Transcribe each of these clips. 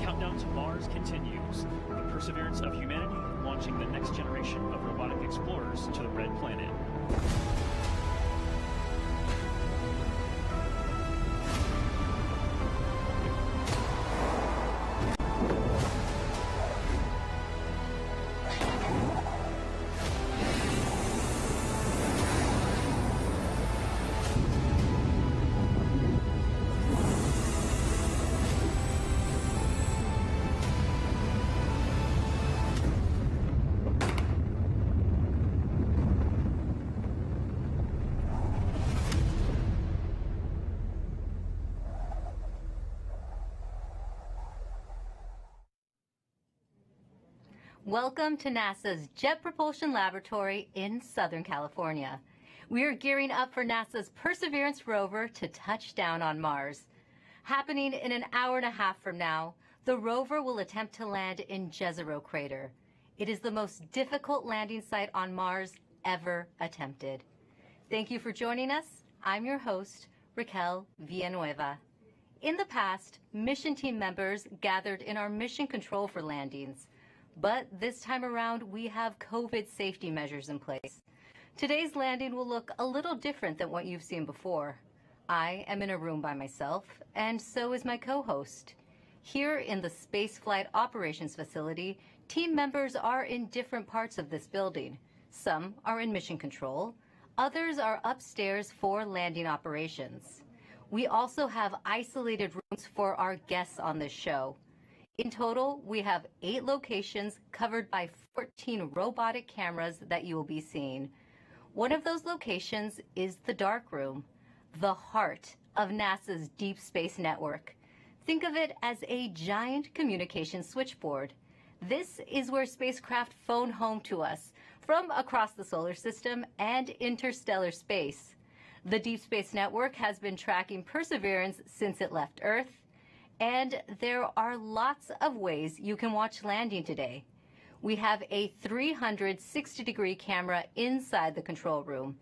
countdown to Mars continues. The perseverance of humanity launching the next generation of robotic explorers to the Red Planet. Welcome to NASA's Jet Propulsion Laboratory in Southern California. We are gearing up for NASA's Perseverance rover to touch down on Mars. Happening in an hour and a half from now, the rover will attempt to land in Jezero Crater. It is the most difficult landing site on Mars ever attempted. Thank you for joining us. I'm your host, Raquel Villanueva. In the past, mission team members gathered in our mission control for landings. But this time around, we have COVID safety measures in place. Today's landing will look a little different than what you've seen before. I am in a room by myself, and so is my co-host. Here in the Spaceflight Operations Facility, team members are in different parts of this building. Some are in mission control, others are upstairs for landing operations. We also have isolated rooms for our guests on this show. In total, we have 8 locations covered by 14 robotic cameras that you will be seeing. One of those locations is the dark room, the heart of NASA's Deep Space Network. Think of it as a giant communication switchboard. This is where spacecraft phone home to us from across the solar system and interstellar space. The Deep Space Network has been tracking Perseverance since it left Earth. And there are lots of ways you can watch landing today. We have a 360-degree camera inside the control room.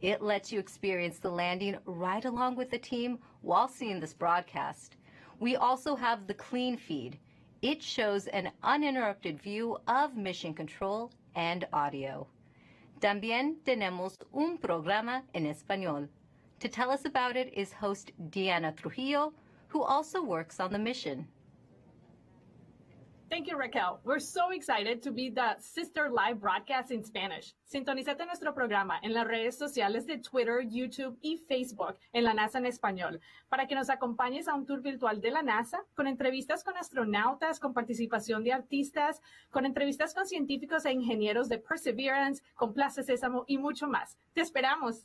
It lets you experience the landing right along with the team while seeing this broadcast. We also have the clean feed. It shows an uninterrupted view of mission control and audio. También tenemos un programa en español. To tell us about it is host Diana Trujillo, who also works on the mission. Thank you, Raquel. We're so excited to be the sister live broadcast in Spanish. Sintonízate nuestro programa en las redes sociales de Twitter, YouTube y Facebook en la NASA en español para que nos acompañes a un tour virtual de la NASA con entrevistas con astronautas, con participación de artistas, con entrevistas con científicos e ingenieros de Perseverance, con Plaza Sésamo y mucho más. Te esperamos.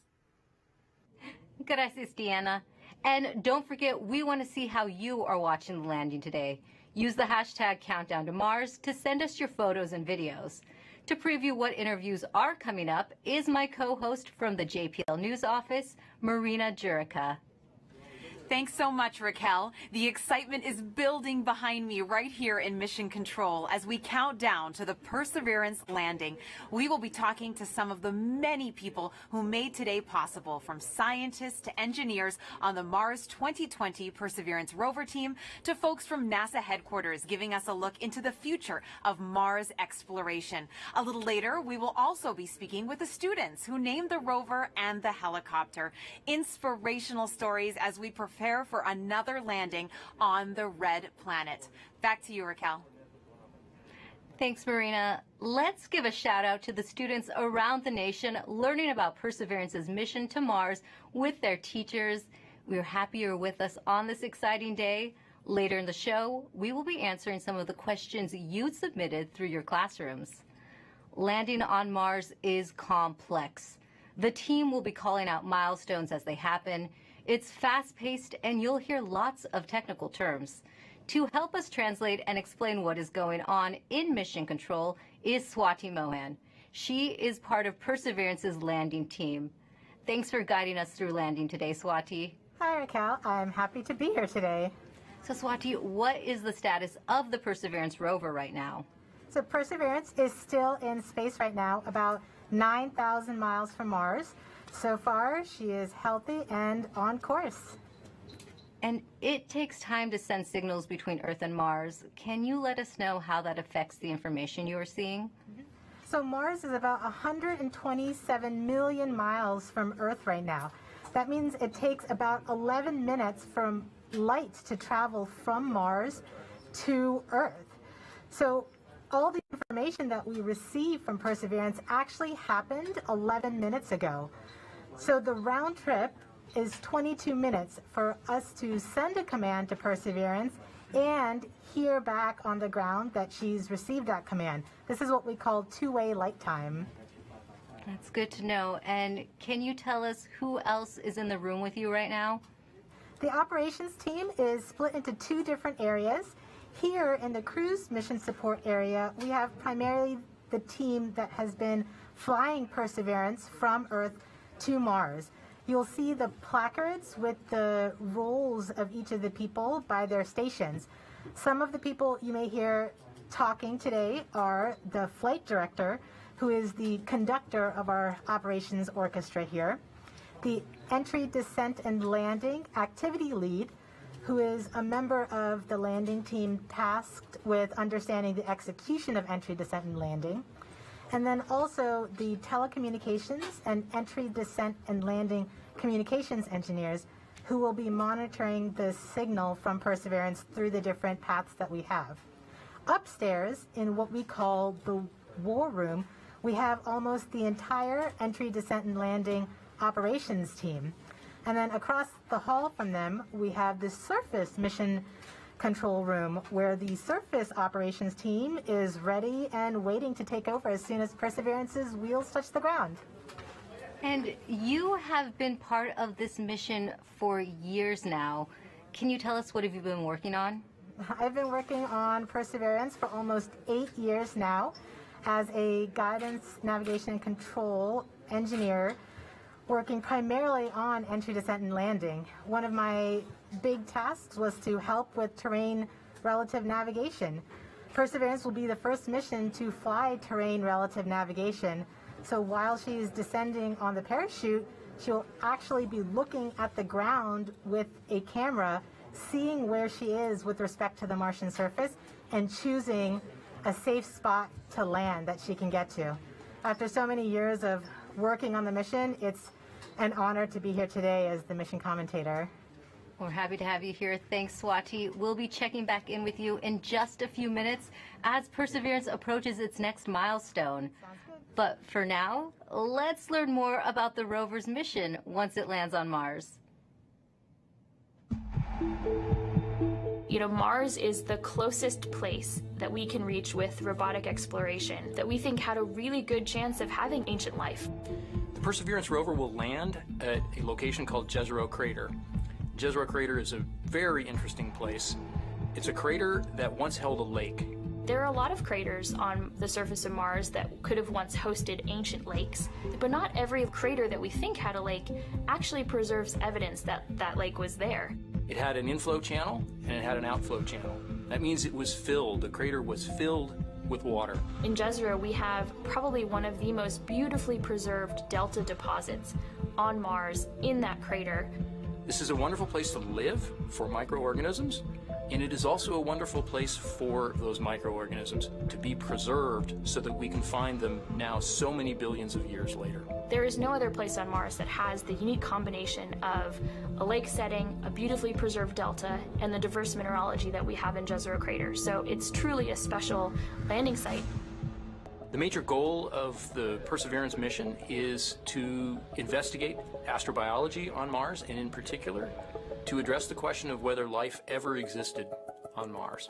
Gracias, Diana. And don't forget, we want to see how you are watching the landing today. Use the hashtag Countdown to Mars to send us your photos and videos. To preview what interviews are coming up is my co-host from the JPL News office, Marina Jurica. Thanks so much, Raquel. The excitement is building behind me right here in Mission Control as we count down to the Perseverance landing. We will be talking to some of the many people who made today possible, from scientists to engineers on the Mars 2020 Perseverance rover team to folks from NASA headquarters giving us a look into the future of Mars exploration. A little later, we will also be speaking with the students who named the rover and the helicopter. Inspirational stories as we prepare for another landing on the Red Planet. Back to you, Raquel. Thanks, Marina. Let's give a shout out to the students around the nation learning about Perseverance's mission to Mars with their teachers. We're happy you're with us on this exciting day. Later in the show, we will be answering some of the questions you submitted through your classrooms. Landing on Mars is complex. The team will be calling out milestones as they happen. It's fast-paced, and you'll hear lots of technical terms. To help us translate and explain what is going on in Mission Control is Swati Mohan. She is part of Perseverance's landing team. Thanks for guiding us through landing today, Swati. Hi, Raquel. I'm happy to be here today. So, Swati, what is the status of the Perseverance rover right now? So Perseverance is still in space right now, about 9,000 miles from Mars. So far, she is healthy and on course. And it takes time to send signals between Earth and Mars. Can you let us know how that affects the information you are seeing? So Mars is about 127 million miles from Earth right now. That means it takes about 11 minutes from light to travel from Mars to Earth. So all the information that we receive from Perseverance actually happened 11 minutes ago. So the round trip is 22 minutes for us to send a command to Perseverance and hear back on the ground that she's received that command. This is what we call two-way light time. That's good to know. And can you tell us who else is in the room with you right now? The operations team is split into two different areas. Here in the cruise mission support area, we have primarily the team that has been flying Perseverance from Earth to Mars. You'll see the placards with the roles of each of the people by their stations. Some of the people you may hear talking today are the flight director, who is the conductor of our operations orchestra here, the entry, descent, and landing activity lead, who is a member of the landing team tasked with understanding the execution of entry, descent, and landing, and then also the telecommunications and entry, descent, and landing communications engineers who will be monitoring the signal from Perseverance through the different paths that we have. Upstairs, in what we call the war room, we have almost the entire entry, descent, and landing operations team. And then across the hall from them, we have the surface mission control room, where the surface operations team is ready and waiting to take over as soon as Perseverance's wheels touch the ground. And you have been part of this mission for years now. Can you tell us what have you been working on? I've been working on Perseverance for almost 8 years now as a guidance, navigation, and control engineer, working primarily on entry, descent, and landing. One of my big tasks was to help with terrain relative navigation. Perseverance will be the first mission to fly terrain relative navigation. So while she's descending on the parachute, she'll actually be looking at the ground with a camera, seeing where she is with respect to the Martian surface, and choosing a safe spot to land that she can get to. After so many years of working on the mission, it's an honor to be here today as the mission commentator. We're happy to have you here. Thanks, Swati. We'll be checking back in with you in just a few minutes as Perseverance approaches its next milestone. Sounds good. But for now, let's learn more about the rover's mission once it lands on Mars. You know, Mars is the closest place that we can reach with robotic exploration that we think had a really good chance of having ancient life. The Perseverance rover will land at a location called Jezero Crater. Jezero Crater is a very interesting place. It's a crater that once held a lake. There are a lot of craters on the surface of Mars that could have once hosted ancient lakes, but not every crater that we think had a lake actually preserves evidence that that lake was there. It had an inflow channel and it had an outflow channel. That means it was filled. The crater was filled with water. In Jezero, we have probably one of the most beautifully preserved delta deposits on Mars in that crater. This is a wonderful place to live for microorganisms, and it is also a wonderful place for those microorganisms to be preserved so that we can find them now so many billions of years later. There is no other place on Mars that has the unique combination of a lake setting, a beautifully preserved delta, and the diverse mineralogy that we have in Jezero Crater. So it's truly a special landing site. The major goal of the Perseverance mission is to investigate astrobiology on Mars, and in particular, to address the question of whether life ever existed on Mars.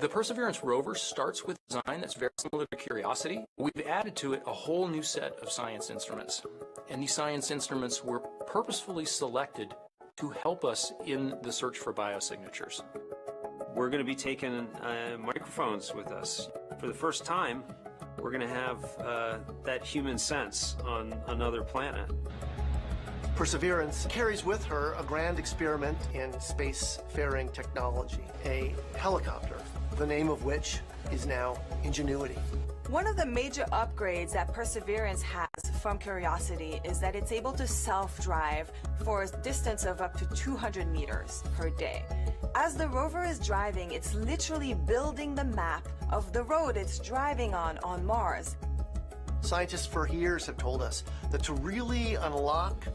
The Perseverance rover starts with a design that's very similar to Curiosity. We've added to it a whole new set of science instruments, and these science instruments were purposefully selected to help us in the search for biosignatures. We're going to be taking microphones with us. For the first time, we're going to have that human sense on another planet. Perseverance carries with her a grand experiment in spacefaring technology, a helicopter, the name of which is now ingenuity. One of the major upgrades that Perseverance has from Curiosity is that it's able to self-drive for a distance of up to 200 meters per day. As the rover is driving, it's literally building the map of the road it's driving on Mars. Scientists for years have told us that to really unlock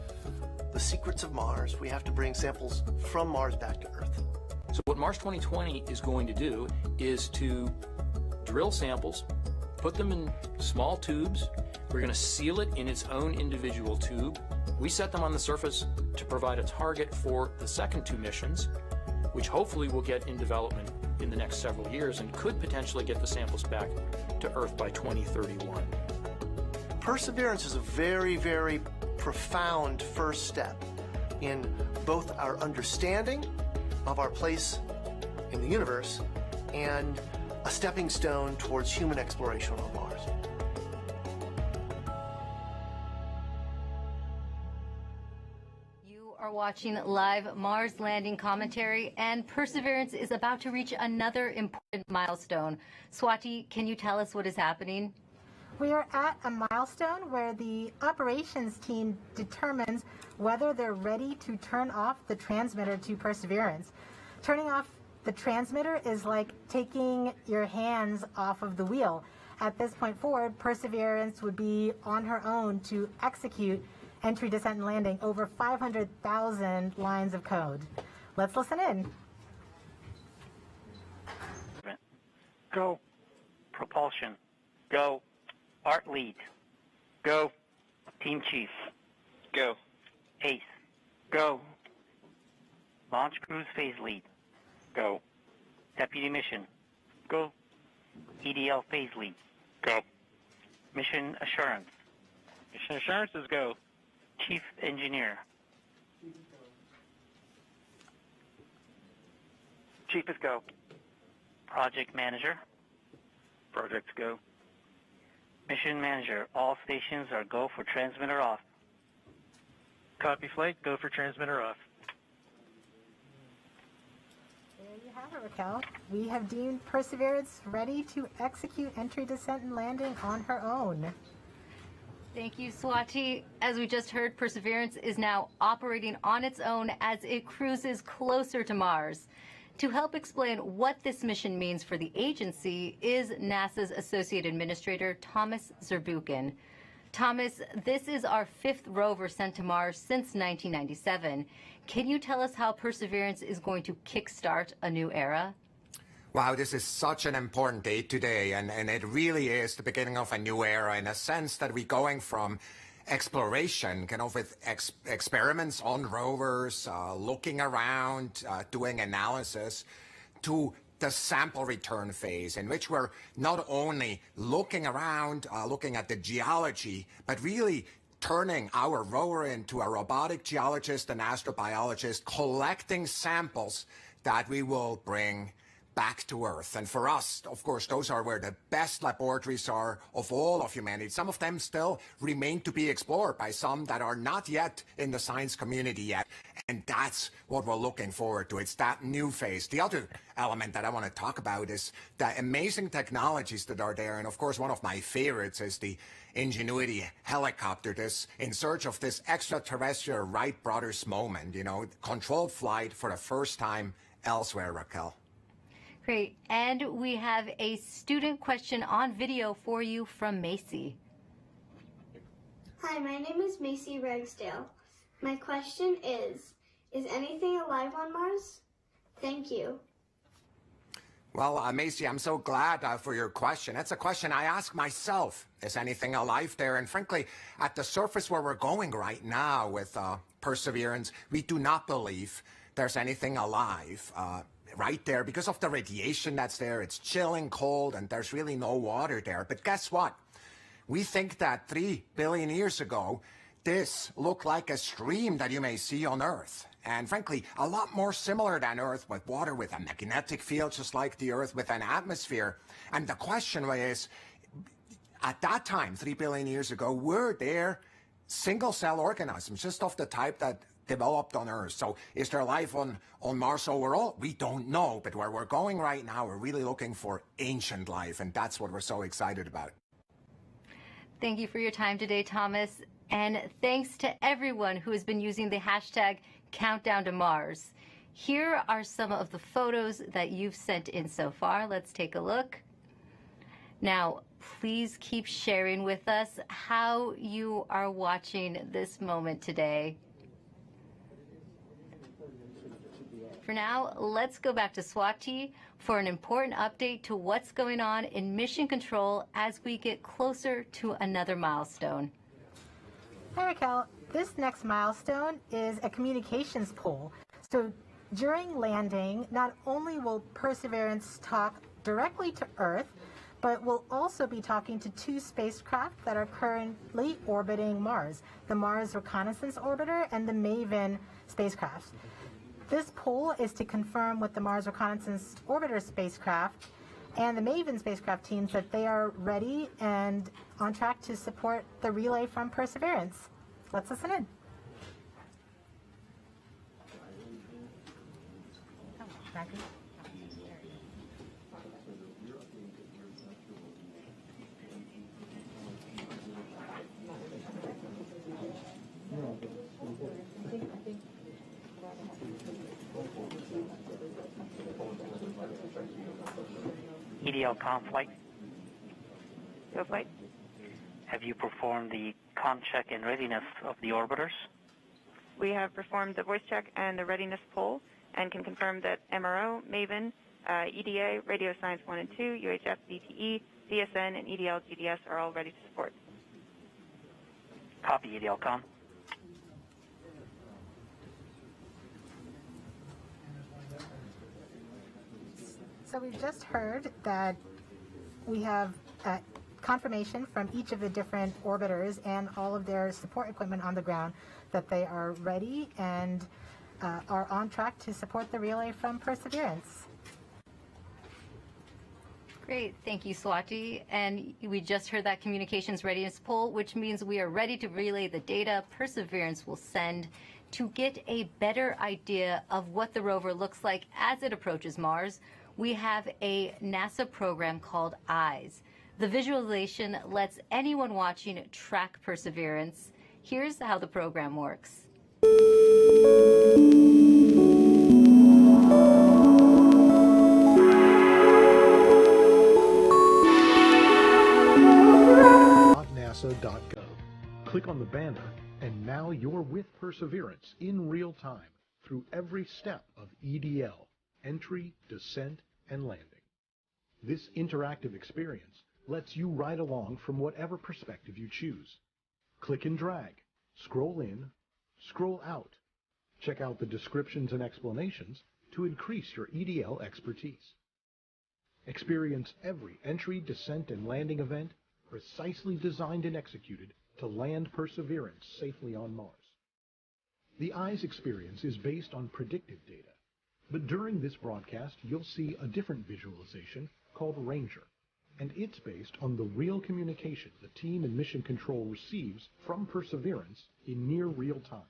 the secrets of Mars, we have to bring samples from Mars back to Earth. So what Mars 2020 is going to do is to drill samples, put them in small tubes. We're going to seal it in its own individual tube. We set them on the surface to provide a target for the second two missions, which hopefully will get in development in the next several years and could potentially get the samples back to Earth by 2031. Perseverance is a very, very profound first step in both our understanding of our place in the universe and a stepping stone towards human exploration on Mars. You are watching live Mars landing commentary, and Perseverance is about to reach another important milestone. Swati, can you tell us what is happening? We are at a milestone where the operations team determines whether they're ready to turn off the transmitter to Perseverance. Turning off the transmitter is like taking your hands off of the wheel. At this point forward, Perseverance would be on her own to execute entry, descent, and landing over 500,000 lines of code. Let's listen in. Go. Propulsion. Go. Art lead. Go. Team chief. Go. Ace. Go. Launch cruise phase lead. Go. Deputy mission. Go. EDL phase lead. Go. Mission assurance. Mission assurance is go. Chief engineer. Chief is go. Project manager. Projects go. Mission manager, all stations are go for transmitter off. Copy flight, go for transmitter off. There you have it, Raquel. We have deemed Perseverance ready to execute entry, descent, and landing on her own. Thank you, Swati. As we just heard, Perseverance is now operating on its own as it cruises closer to Mars. To help explain what this mission means for the agency is NASA's Associate Administrator, Thomas Zurbuchen. Thomas, this is our 5th rover sent to Mars since 1997. Can you tell us how Perseverance is going to kickstart a new era? Wow, this is such an important day today, and it really is the beginning of a new era in a sense that we're going from exploration, with experiments on rovers, looking around, doing analysis, to the sample return phase, in which we're not only looking around, looking at the geology, but really turning our rover into a robotic geologist and astrobiologist, collecting samples that we will bring back to Earth. And for us, of course, those are where the best laboratories are of all of humanity. Some of them still remain to be explored by some that are not yet in the science community yet. And that's what we're looking forward to. It's that new phase. The other element that I want to talk about is the amazing technologies that are there. And of course, one of my favorites is the Ingenuity helicopter, this in search of this extraterrestrial Wright brothers moment, controlled flight for the first time elsewhere, Raquel. Great. And we have a student question on video for you from Macy. Hi, my name is Macy Ragsdale. My question is anything alive on Mars? Thank you. Well, Macy, I'm so glad for your question. That's a question I ask myself. Is anything alive there? And frankly, at the surface where we're going right now with Perseverance, we do not believe there's anything alive right there because of the radiation that's there. It's chilling, cold, and there's really no water there. But guess what? We think that 3 billion years ago, this looked like a stream that you may see on Earth. And frankly, a lot more similar than Earth, with water with a magnetic field, just like the Earth with an atmosphere. And the question is, at that time, 3 billion years ago, were there single-cell organisms, just of the type that developed on Earth. So is there life on Mars overall? We don't know, but where we're going right now, we're really looking for ancient life, and that's what we're so excited about. Thank you for your time today, Thomas. And thanks to everyone who has been using the hashtag Countdown to Mars. Here are some of the photos that you've sent in so far. Let's take a look. Now, please keep sharing with us how you are watching this moment today. For now, let's go back to Swati for an important update to what's going on in mission control as we get closer to another milestone. Hi, Raquel. This next milestone is a communications pole. So during landing, not only will Perseverance talk directly to Earth, but we'll also be talking to two spacecraft that are currently orbiting Mars, the Mars Reconnaissance Orbiter and the MAVEN spacecraft. This poll is to confirm with the Mars Reconnaissance Orbiter spacecraft and the MAVEN spacecraft teams that they are ready and on track to support the relay from Perseverance. Let's listen in. EDL comm flight. Go flight. Have you performed the comm check and readiness of the orbiters? We have performed the voice check and the readiness poll and can confirm that MRO, MAVEN, EDA, Radio Science 1 and 2, UHF, DTE, CSN, and EDL GDS are all ready to support. Copy, EDL comm. So we've just heard that we have confirmation from each of the different orbiters and all of their support equipment on the ground that they are ready and are on track to support the relay from Perseverance. Great, thank you, Swati. And we just heard that communications readiness poll, which means we are ready to relay the data Perseverance will send to get a better idea of what the rover looks like as it approaches Mars. We have a NASA program called EYES. The visualization lets anyone watching track Perseverance. Here's how the program works. .nasa.gov. Click on the banner, and now you're with Perseverance in real time through every step of EDL, entry, descent, and landing. This interactive experience lets you ride along from whatever perspective you choose. Click and drag, scroll in, scroll out. Check out the descriptions and explanations to increase your EDL expertise. Experience every entry, descent, and landing event precisely designed and executed to land Perseverance safely on Mars. The EYES experience is based on predictive data, but during this broadcast you'll see a different visualization called Ranger, and it's based on the real communication the team in Mission Control receives from Perseverance in near real time.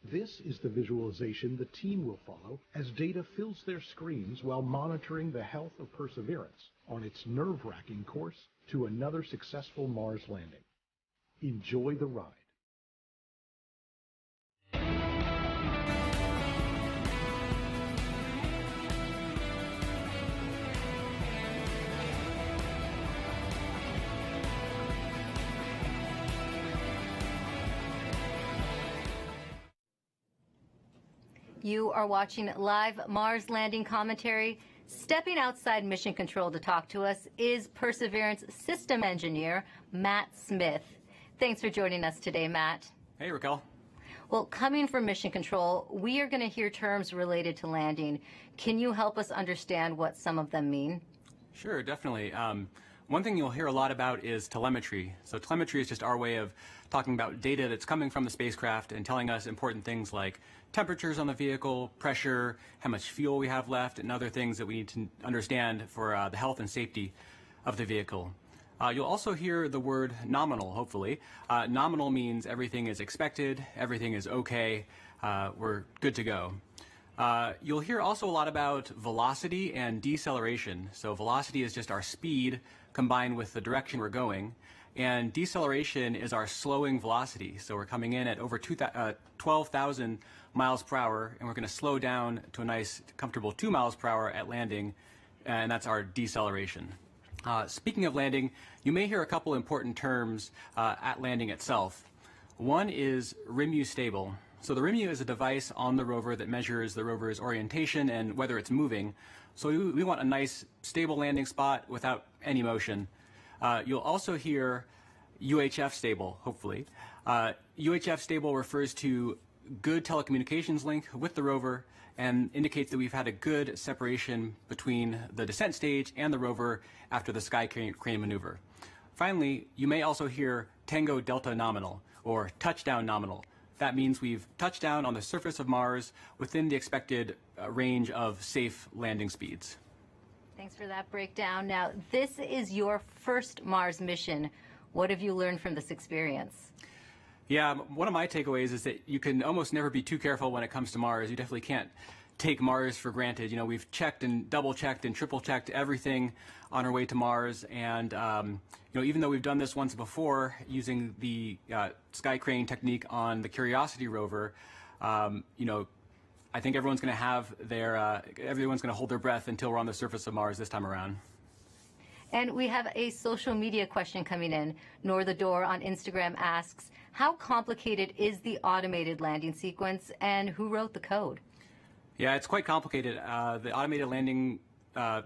This is the visualization the team will follow as data fills their screens while monitoring the health of Perseverance on its nerve-wracking course to another successful Mars landing. Enjoy the ride. You are watching live Mars landing commentary. Stepping outside Mission Control to talk to us is Perseverance System Engineer Matt Smith. Thanks for joining us today, Matt. Hey, Raquel. Well, coming from Mission Control, we are going to hear terms related to landing. Can you help us understand what some of them mean? Sure, definitely. One thing you'll hear a lot about is telemetry. So telemetry is just our way of talking about data that's coming from the spacecraft and telling us important things like temperatures on the vehicle, pressure, how much fuel we have left, and other things that we need to understand for the health and safety of the vehicle. You'll also hear the word nominal, hopefully. Nominal means everything is expected, everything is okay, we're good to go. You'll hear also a lot about velocity and deceleration. So velocity is just our speed combined with the direction we're going. And deceleration is our slowing velocity. So we're coming in at over 12,000 miles per hour, and we're going to slow down to a nice, comfortable 2 miles per hour at landing, and that's our deceleration. Speaking of landing, you may hear a couple important terms at landing itself. One is RIMU stable. So the RIMU is a device on the rover that measures the rover's orientation and whether it's moving. So we want a nice stable landing spot without any motion. You'll also hear UHF stable, hopefully. UHF stable refers to good telecommunications link with the rover and indicates that we've had a good separation between the descent stage and the rover after the sky crane maneuver. Finally, you may also hear Tango Delta nominal or touchdown nominal. That means we've touched down on the surface of Mars within the expected range of safe landing speeds. Thanks for that breakdown. Now, this is your first Mars mission. What have you learned from this experience? Yeah, one of my takeaways is that you can almost never be too careful when it comes to Mars. You definitely can't take Mars for granted. You know, we've checked and double-checked and triple-checked everything on our way to Mars. And, you know, even though we've done this once before using the sky crane technique on the Curiosity rover, you know, I think everyone's going to have their, everyone's going to hold their breath until we're on the surface of Mars this time around. And we have a social media question coming in. Nor the Door on Instagram asks, how complicated is the automated landing sequence and who wrote the code? Yeah, it's quite complicated. The automated landing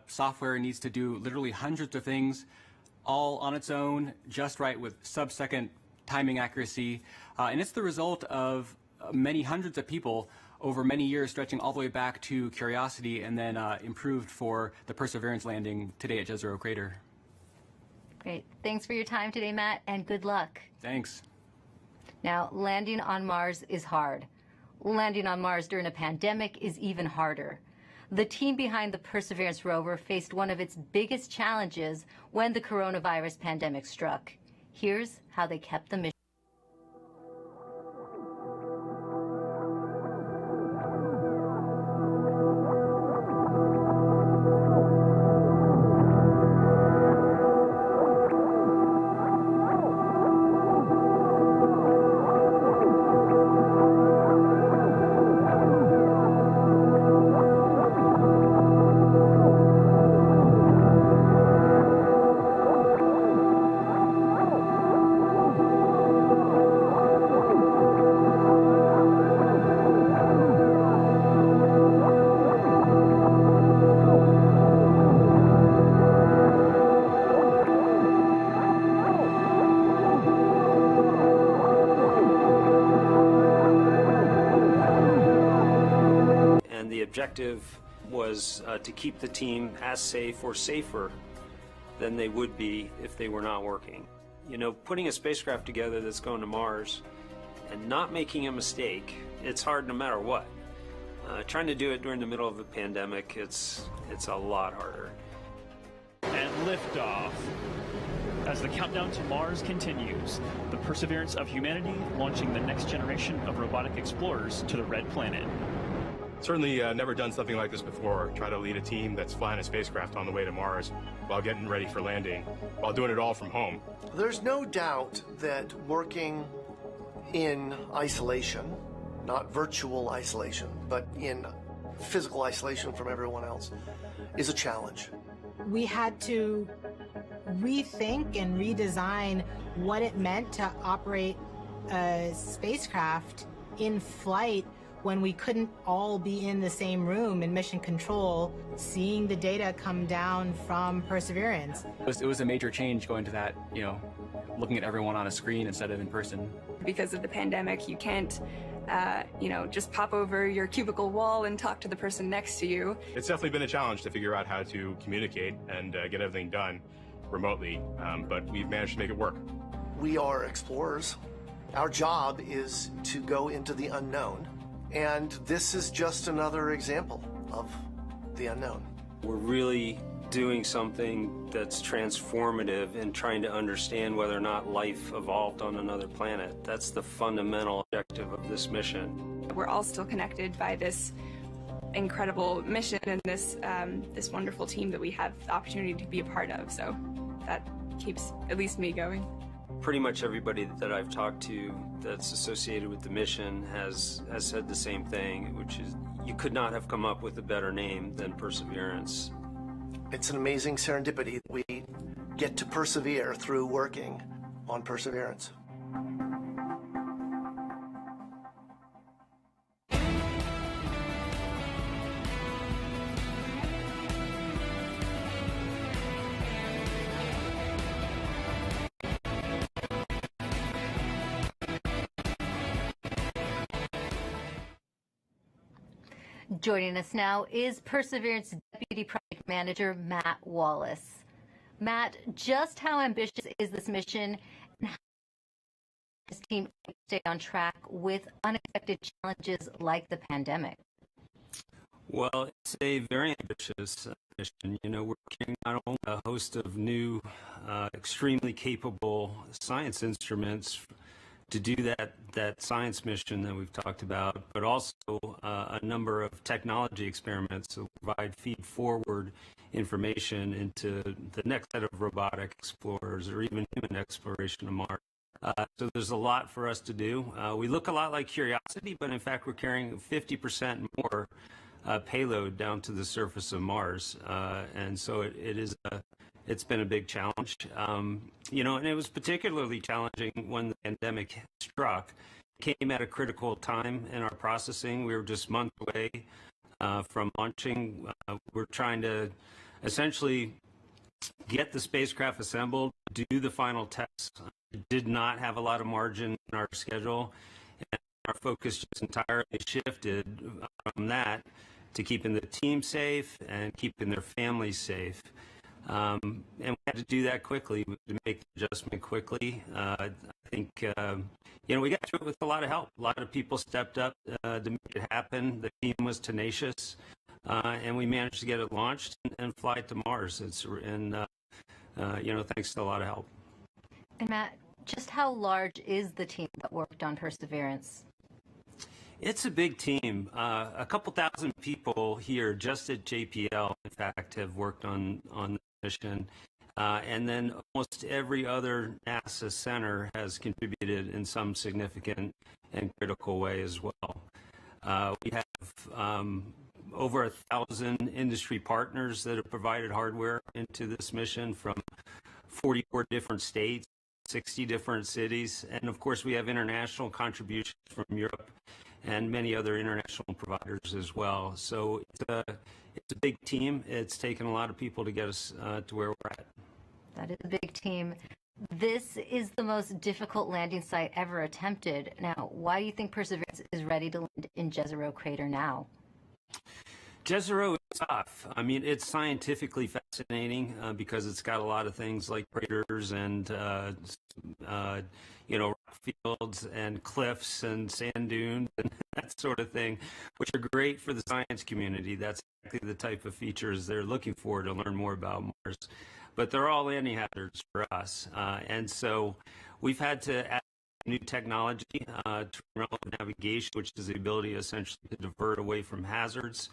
software needs to do literally hundreds of things all on its own, just right with sub-second timing accuracy. And it's the result of many hundreds of people over many years, stretching all the way back to Curiosity and then improved for the Perseverance landing today at Jezero Crater. Great. Thanks for your time today, Matt, and good luck. Thanks. Now, landing on Mars is hard. Landing on Mars during a pandemic is even harder. The team behind the Perseverance rover faced one of its biggest challenges when the coronavirus pandemic struck. Here's how they kept the mission. Objective was to keep the team as safe or safer than they would be if they were not working. You know, putting a spacecraft together that's going to Mars and not making a mistake, it's hard no matter what. Trying to do it during the middle of a pandemic, it's a lot harder. And liftoff. As the countdown to Mars continues, the perseverance of humanity launching the next generation of robotic explorers to the Red Planet. Certainly never done something like this before. Try to lead a team that's flying a spacecraft on the way to Mars while getting ready for landing, while doing it all from home. There's no doubt that working in isolation, not virtual isolation, but in physical isolation from everyone else, is a challenge. We had to rethink and redesign what it meant to operate a spacecraft in flight when we couldn't all be in the same room in mission control, seeing the data come down from Perseverance. It was a major change going to that, you know, looking at everyone on a screen instead of in person. Because of the pandemic, you can't, you know, just pop over your cubicle wall and talk to the person next to you. It's definitely been a challenge to figure out how to communicate and get everything done remotely, but we've managed to make it work. We are explorers. Our job is to go into the unknown. And this is just another example of the unknown. We're really doing something that's transformative and trying to understand whether or not life evolved on another planet. That's the fundamental objective of this mission. We're all still connected by this incredible mission and this wonderful team that we have the opportunity to be a part of. So that keeps at least me going. Pretty much everybody that I've talked to that's associated with the mission has said the same thing, which is you could not have come up with a better name than Perseverance. It's an amazing serendipity that we get to persevere through working on Perseverance. Joining us now is Perseverance Deputy Project Manager Matt Wallace. Matt, just how ambitious is this mission, and how does this team stay on track with unexpected challenges like the pandemic? Well, it's a very ambitious mission. You know, we're carrying not only a host of new, extremely capable science instruments to do that science mission that we've talked about, but also a number of technology experiments to provide feed-forward information into the next set of robotic explorers or even human exploration of Mars. So there's a lot for us to do. We look a lot like Curiosity, but in fact we're carrying 50% more payload down to the surface of Mars, and so it's been a big challenge. You know, and it was particularly challenging when the pandemic struck. It came at a critical time in our processing. We were just months away from launching. We're trying to essentially get the spacecraft assembled, do the final tests. Did not have a lot of margin in our schedule, and our focus just entirely shifted from that to keeping the team safe and keeping their families safe. And we had to do that quickly, to make the adjustment quickly. I think, you know, we got through it with a lot of help. A lot of people stepped up to make it happen. The team was tenacious, and we managed to get it launched and fly it to Mars. You know, thanks to a lot of help. And Matt, just how large is the team that worked on Perseverance? It's a big team. A couple thousand people here just at JPL, in fact, have worked on the mission. And then almost every other NASA center has contributed in some significant and critical way as well. We have over 1,000 industry partners that have provided hardware into this mission from 44 different states, 60 different cities, and of course we have international contributions from Europe and many other international providers as well. So it's a big team. It's taken a lot of people to get us to where we're at. That is a big team. This is the most difficult landing site ever attempted. Now, why do you think Perseverance is ready to land in Jezero Crater now? Jezero is tough. I mean, it's scientifically fascinating because it's got a lot of things like craters and, you know, rock fields and cliffs and sand dunes and that sort of thing, which are great for the science community. That's exactly the type of features they're looking for to learn more about Mars. But they're all landing hazards for us. And so we've had to add new technology to relevant navigation, which is the ability essentially to divert away from hazards.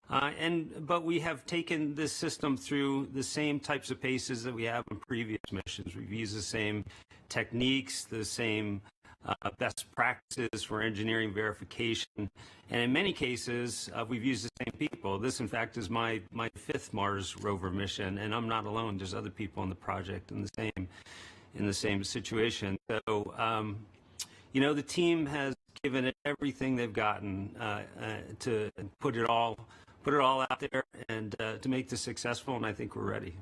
But we have taken this system through the same types of paces that we have in previous missions. We've used the same techniques, the same best practices for engineering verification, and in many cases we've used the same people. This, in fact, is my fifth Mars rover mission, and I'm not alone. There's other people on the project in the same situation. So, you know, the team has given it everything they've gotten to put it all out there and to make this successful, and I think we're ready.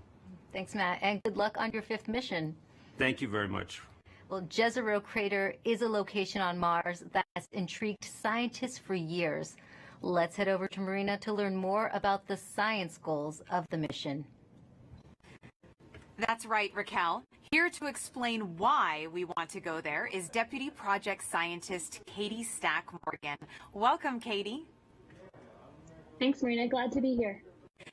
Thanks, Matt, and good luck on your fifth mission. Thank you very much. Well, Jezero Crater is a location on Mars that has intrigued scientists for years. Let's head over to Marina to learn more about the science goals of the mission. That's right, Raquel. Here to explain why we want to go there is Deputy Project Scientist Katie Stack Morgan. Welcome, Katie. Thanks, Marina. Glad to be here.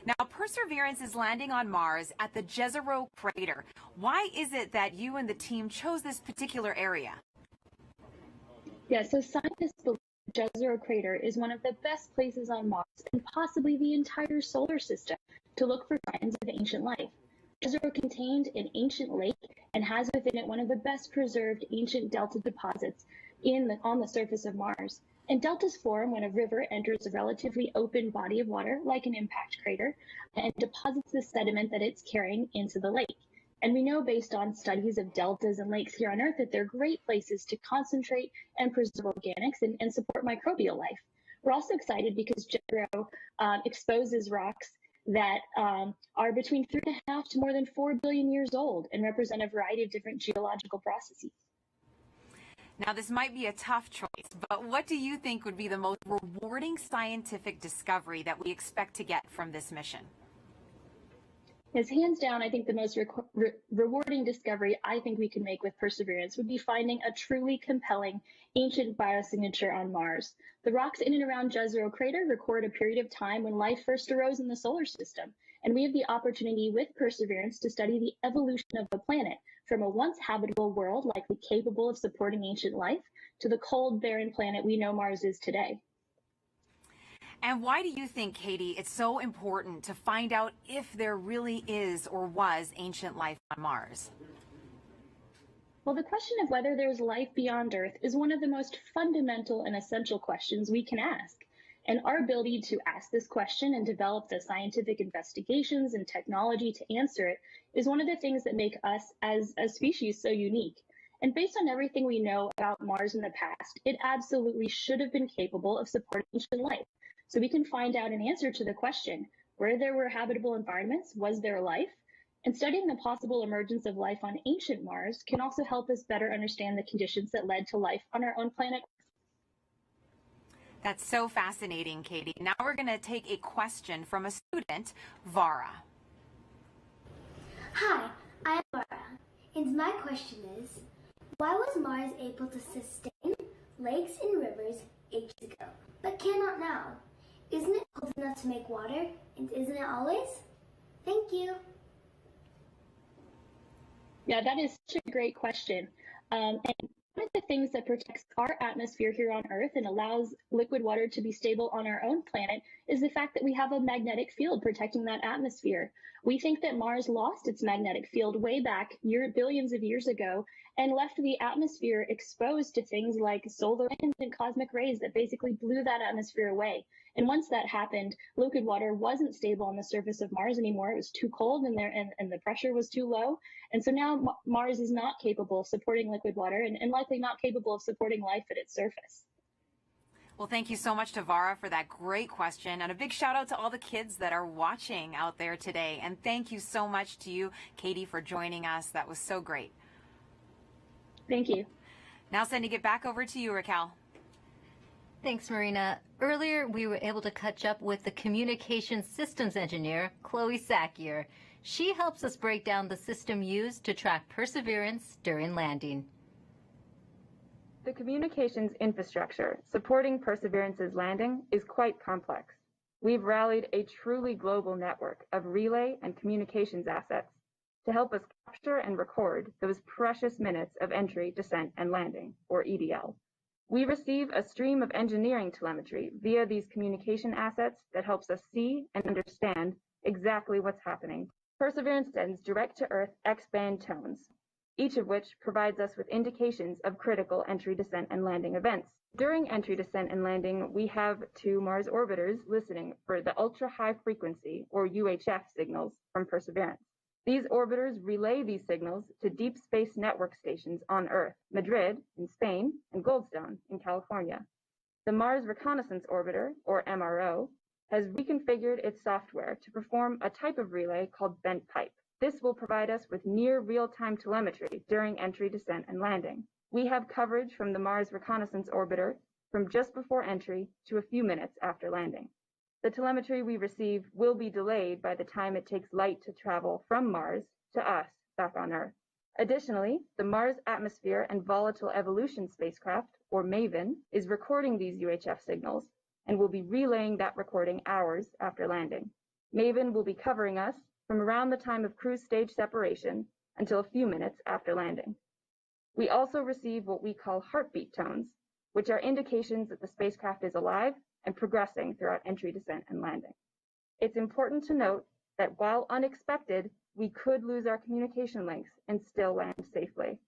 Now, Perseverance is landing on Mars at the Jezero Crater. Why is it that you and the team chose this particular area? Yeah, so scientists believe Jezero Crater is one of the best places on Mars and possibly the entire solar system to look for signs of ancient life. Jezero contained an ancient lake and has within it one of the best preserved ancient delta deposits on the surface of Mars. And deltas form when a river enters a relatively open body of water, like an impact crater, and deposits the sediment that it's carrying into the lake. And we know based on studies of deltas and lakes here on Earth that they're great places to concentrate and preserve organics and support microbial life. We're also excited because Jezero exposes rocks that are between 3.5 to more than 4 billion years old and represent a variety of different geological processes. Now, this might be a tough choice, but what do you think would be the most rewarding scientific discovery that we expect to get from this mission? Yes, hands down, I think the most rewarding discovery I think we can make with Perseverance would be finding a truly compelling ancient biosignature on Mars. The rocks in and around Jezero Crater record a period of time when life first arose in the solar system, and we have the opportunity with Perseverance to study the evolution of the planet from a once habitable world likely capable of supporting ancient life to the cold, barren planet we know Mars is today. And why do you think, Katie, it's so important to find out if there really is or was ancient life on Mars? Well, the question of whether there's life beyond Earth is one of the most fundamental and essential questions we can ask. And our ability to ask this question and develop the scientific investigations and technology to answer it is one of the things that make us as a species so unique. And based on everything we know about Mars in the past, it absolutely should have been capable of supporting ancient life. So we can find out an answer to the question, where there were habitable environments, was there life? And studying the possible emergence of life on ancient Mars can also help us better understand the conditions that led to life on our own planet. That's so fascinating, Katie. Now we're going to take a question from a student, Vara. Hi, I'm Vara, and my question is, why was Mars able to sustain lakes and rivers ages ago, but cannot now? Isn't it cold enough to make water, and isn't it always? Thank you. Yeah, that is such a great question. And one of the things that protects our atmosphere here on Earth and allows liquid water to be stable on our own planet is the fact that we have a magnetic field protecting that atmosphere. We think that Mars lost its magnetic field way back billions of years ago and left the atmosphere exposed to things like solar winds and cosmic rays that basically blew that atmosphere away. And once that happened, liquid water wasn't stable on the surface of Mars anymore. It was too cold and the pressure was too low. And so now Mars is not capable of supporting liquid water and likely not capable of supporting life at its surface. Well, thank you so much to Vara for that great question. And a big shout out to all the kids that are watching out there today. And thank you so much to you, Katie, for joining us. That was so great. Thank you. Now sending it back over to you, Raquel. Thanks, Marina. Earlier, we were able to catch up with the communications systems engineer, Chloe Sakier. She helps us break down the system used to track Perseverance during landing. The communications infrastructure supporting Perseverance's landing is quite complex. We've rallied a truly global network of relay and communications assets to help us capture and record those precious minutes of entry, descent, and landing, or EDL. We receive a stream of engineering telemetry via these communication assets that helps us see and understand exactly what's happening. Perseverance sends direct-to-Earth X-band tones, each of which provides us with indications of critical entry, descent, and landing events. During entry, descent, and landing, we have 2 Mars orbiters listening for the ultra-high frequency, or UHF, signals from Perseverance. These orbiters relay these signals to deep space network stations on Earth, Madrid in Spain, and Goldstone in California. The Mars Reconnaissance Orbiter, or MRO, has reconfigured its software to perform a type of relay called bent pipe. This will provide us with near real-time telemetry during entry, descent, and landing. We have coverage from the Mars Reconnaissance Orbiter from just before entry to a few minutes after landing. The telemetry we receive will be delayed by the time it takes light to travel from Mars to us back on Earth. Additionally, the Mars Atmosphere and Volatile Evolution spacecraft, or MAVEN, is recording these UHF signals and will be relaying that recording hours after landing. Maven will be covering us from around the time of cruise stage separation until a few minutes after landing. We also receive what we call heartbeat tones, which are indications that the spacecraft is alive and progressing throughout entry, descent, and landing. It's important to note that while unexpected, we could lose our communication links and still land safely.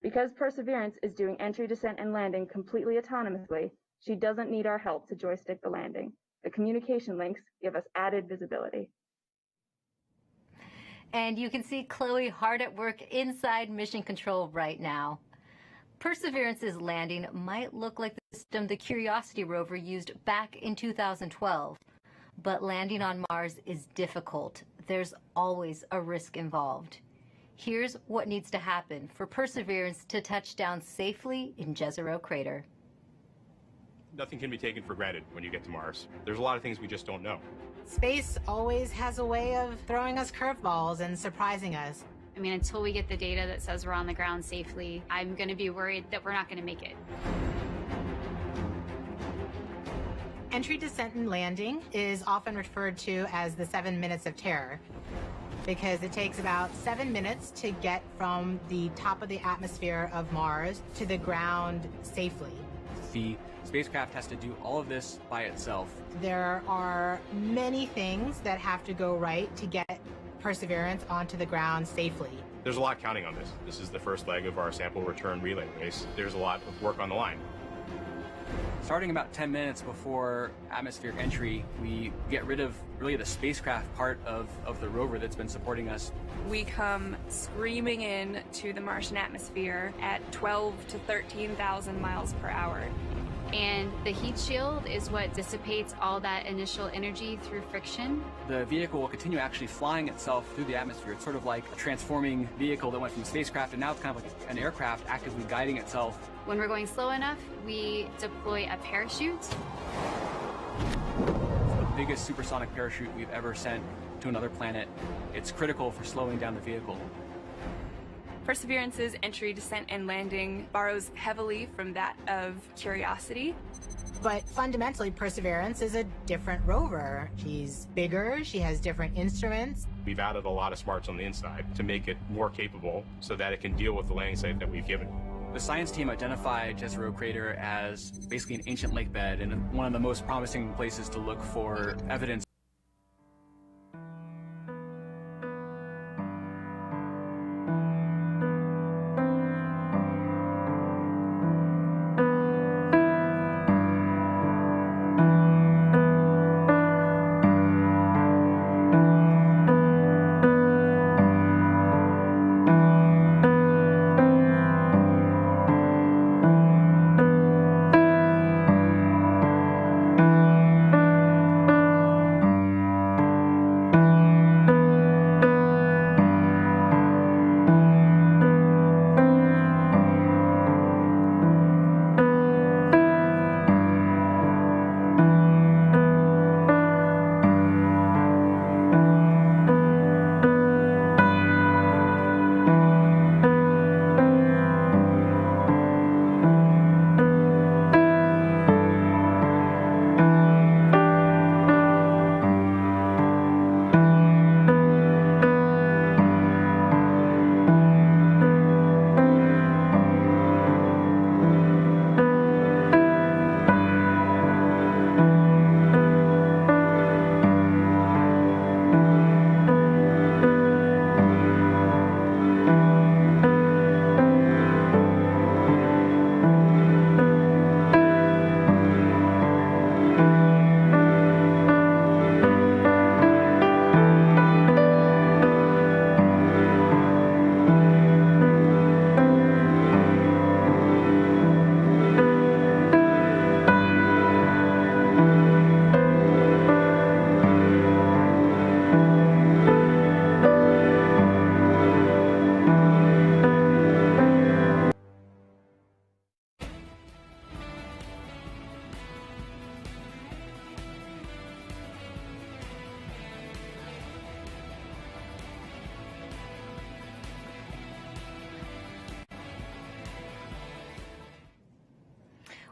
Because Perseverance is doing entry, descent, and landing completely autonomously, she doesn't need our help to joystick the landing. The communication links give us added visibility. And you can see Chloe hard at work inside Mission Control right now. Perseverance's landing might look like the system the Curiosity rover used back in 2012, but landing on Mars is difficult. There's always a risk involved. Here's what needs to happen for Perseverance to touch down safely in Jezero Crater. Nothing can be taken for granted when you get to Mars. There's a lot of things we just don't know. Space always has a way of throwing us curveballs and surprising us. I mean, until we get the data that says we're on the ground safely, I'm going to be worried that we're not going to make it. Entry, descent, and landing is often referred to as the 7 minutes of terror because it takes about 7 minutes to get from the top of the atmosphere of Mars to the ground safely. The spacecraft has to do all of this by itself. There are many things that have to go right to get Perseverance onto the ground safely. There's a lot counting on this. This is the first leg of our sample return relay race. There's a lot of work on the line. Starting about 10 minutes before atmospheric entry, we get rid of really the spacecraft part of the rover that's been supporting us. We come screaming in to the Martian atmosphere at 12 to 13,000 miles per hour. And the heat shield is what dissipates all that initial energy through friction. The vehicle will continue actually flying itself through the atmosphere. It's sort of like a transforming vehicle that went from a spacecraft, and now it's kind of like an aircraft actively guiding itself. When we're going slow enough, we deploy a parachute. It's the biggest supersonic parachute we've ever sent to another planet. It's critical for slowing down the vehicle. Perseverance's entry, descent, and landing borrows heavily from that of Curiosity. But fundamentally, Perseverance is a different rover. She's bigger, she has different instruments. We've added a lot of smarts on the inside to make it more capable so that it can deal with the landing site that we've given. The science team identified Jezero Crater as basically an ancient lake bed and one of the most promising places to look for evidence.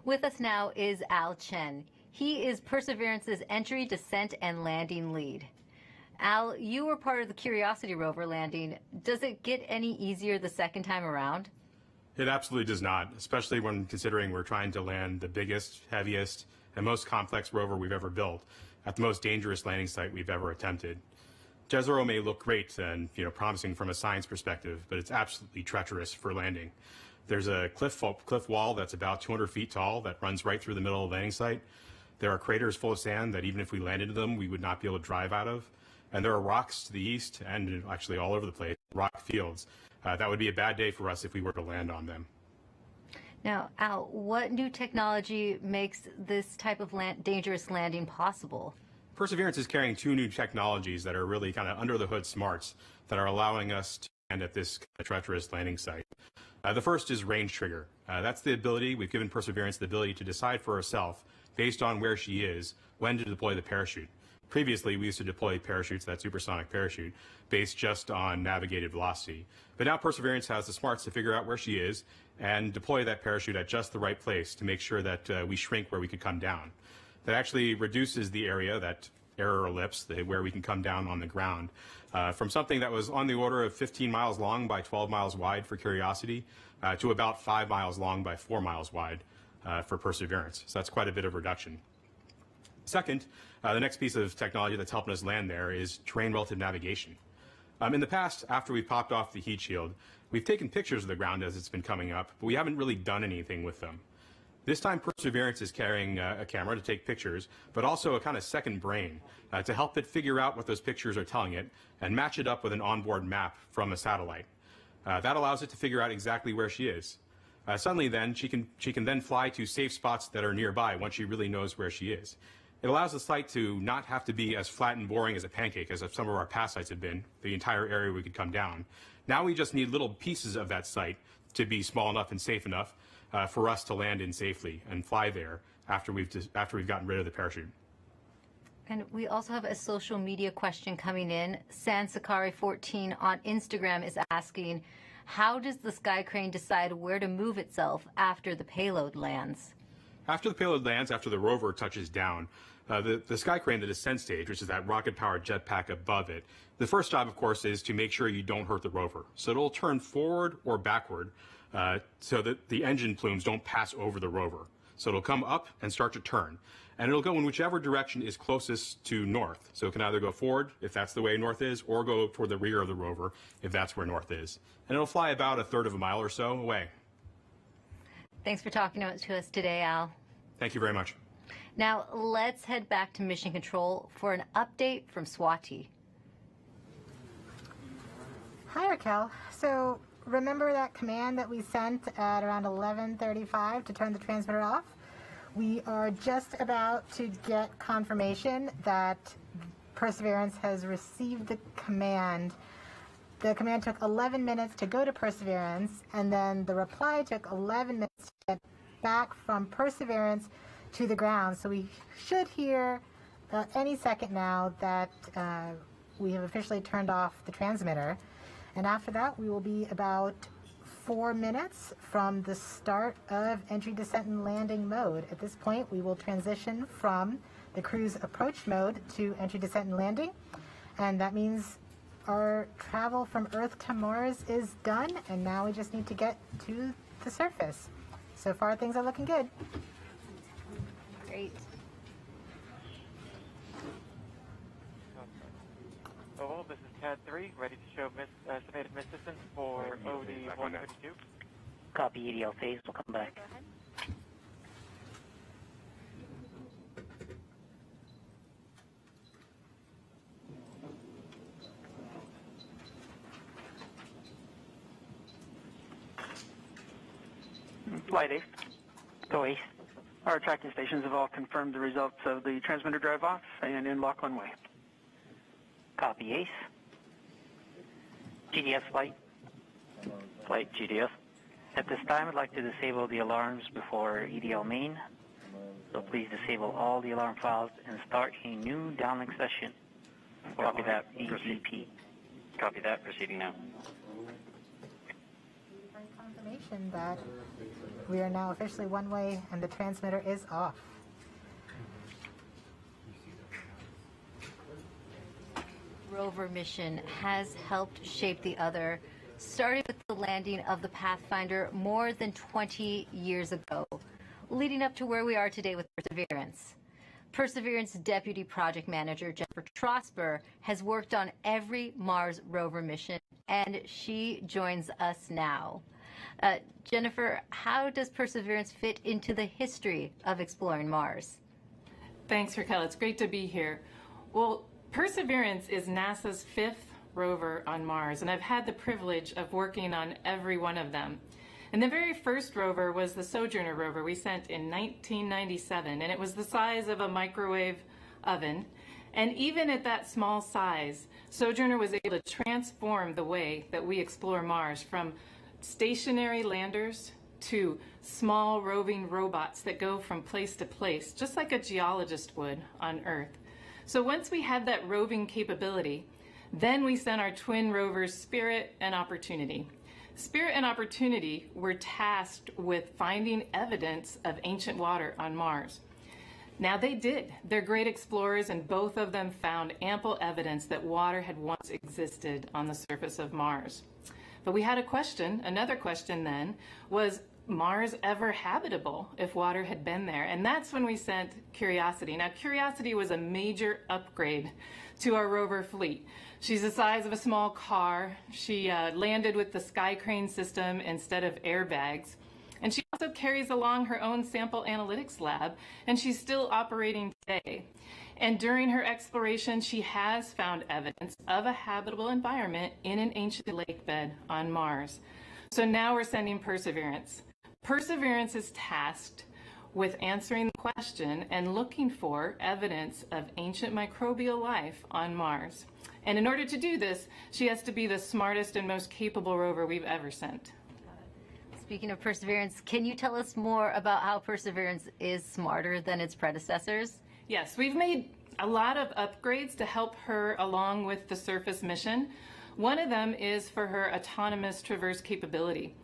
With us now is Al Chen. He is Perseverance's entry, descent, and landing lead. Al, you were part of the Curiosity rover landing. Does it get any easier the second time around? It absolutely does not, especially when considering we're trying to land the biggest, heaviest, and most complex rover we've ever built at the most dangerous landing site we've ever attempted. Jezero may look great and promising from a science perspective, but it's absolutely treacherous for landing. There's a cliff wall that's about 200 feet tall that runs right through the middle of the landing site. There are craters full of sand that even if we landed in them, we would not be able to drive out of. And there are rocks to the east and actually all over the place, rock fields. That would be a bad day for us if we were to land on them. Now, Al, what new technology makes this type of dangerous landing possible? Perseverance is carrying two new technologies that are really kind of under the hood smarts that are allowing us to land at this treacherous landing site. The first is range trigger. That's the ability, we've given Perseverance the ability to decide for herself, based on where she is, when to deploy the parachute. Previously, we used to deploy parachutes, that supersonic parachute, based just on navigated velocity. But now Perseverance has the smarts to figure out where she is and deploy that parachute at just the right place to make sure that we shrink where we could come down. That actually reduces the area, that error ellipse, where we can come down on the ground, from something that was on the order of 15 miles long by 12 miles wide for Curiosity to about 5 miles long by 4 miles wide for Perseverance. So that's quite a bit of reduction. Second, the next piece of technology that's helping us land there is terrain relative navigation. In the past, after we've popped off the heat shield, we've taken pictures of the ground as it's been coming up, but we haven't really done anything with them. This time, Perseverance is carrying a camera to take pictures, but also a kind of second brain to help it figure out what those pictures are telling it and match it up with an onboard map from a satellite. That allows it to figure out exactly where she is. Suddenly then, she can then fly to safe spots that are nearby once she really knows where she is. It allows the site to not have to be as flat and boring as a pancake as some of our past sites have been, the entire area we could come down. Now we just need little pieces of that site to be small enough and safe enough for us to land in safely and fly there after we've gotten rid of the parachute. And we also have a social media question coming in. Sansakari14 on Instagram is asking, how does the Sky Crane decide where to move itself after the payload lands? After the payload lands, after the rover touches down, the Sky Crane, the descent stage, which is that rocket-powered jetpack above it, the first job, of course, is to make sure you don't hurt the rover. So it'll turn forward or backward so that the engine plumes don't pass over the rover. So it'll come up and start to turn. And it'll go in whichever direction is closest to north. So it can either go forward, if that's the way north is, or go toward the rear of the rover, if that's where north is. And it'll fly about a third of a mile or so away. Thanks for talking to us today, Al. Thank you very much. Now, let's head back to Mission Control for an update from Swati. Hi, Raquel. So remember that command that we sent at around 11:35 to turn the transmitter off? We are just about to get confirmation that Perseverance has received the command. The command took 11 minutes to go to Perseverance, and then the reply took 11 minutes to get back from Perseverance to the ground. So we should hear any second now that we have officially turned off the transmitter. And after that, we will be about 4 minutes from the start of entry, descent, and landing mode. At this point, we will transition from the cruise approach mode to entry, descent, and landing. And that means our travel from Earth to Mars is done, and now we just need to get to the surface. So far, things are looking good. Great. Oh, this is CAD 3, ready to show estimated miss distance for OD 132. Copy EDL phase, we'll come back. Flight Ace. Go Ace. Our tracking stations have all confirmed the results of the transmitter drive off and in lock one way. Copy Ace. GDS flight. Flight GDS. At this time, I'd like to disable the alarms before EDL main. So please disable all the alarm files and start a new downlink session. Copy that. EEP. Copy that. Proceeding now. Confirmation that we are now officially one way and the transmitter is off. rover mission has helped shape the other, starting with the landing of the Pathfinder more than 20 years ago, leading up to where we are today with Perseverance. Perseverance Deputy Project Manager Jennifer Trosper has worked on every Mars rover mission, and she joins us now. Jennifer, how does Perseverance fit into the history of exploring Mars? Thanks, Raquel. It's great to be here. Well, Perseverance is NASA's 5th rover on Mars, and I've had the privilege of working on every one of them. And the very first rover was the Sojourner rover we sent in 1997, and it was the size of a microwave oven. And even at that small size, Sojourner was able to transform the way that we explore Mars, from stationary landers to small roving robots that go from place to place, just like a geologist would on Earth. So once we had that roving capability, then we sent our twin rovers Spirit and Opportunity. Spirit and Opportunity were tasked with finding evidence of ancient water on Mars. Now they did. They're great explorers, and both of them found ample evidence that water had once existed on the surface of Mars. But we had a question. Another question then was Mars ever habitable if water had been there? And that's when we sent Curiosity. Now, Curiosity was a major upgrade to our rover fleet. She's the size of a small car. She landed with the Sky Crane system instead of airbags. And she also carries along her own sample analytics lab, and she's still operating today. And during her exploration, she has found evidence of a habitable environment in an ancient lake bed on Mars. So now we're sending Perseverance. Perseverance is tasked with answering the question and looking for evidence of ancient microbial life on Mars. And in order to do this, she has to be the smartest and most capable rover we've ever sent. Speaking of Perseverance, can you tell us more about how Perseverance is smarter than its predecessors? Yes, we've made a lot of upgrades to help her along with the surface mission. One of them is for her autonomous traverse capability.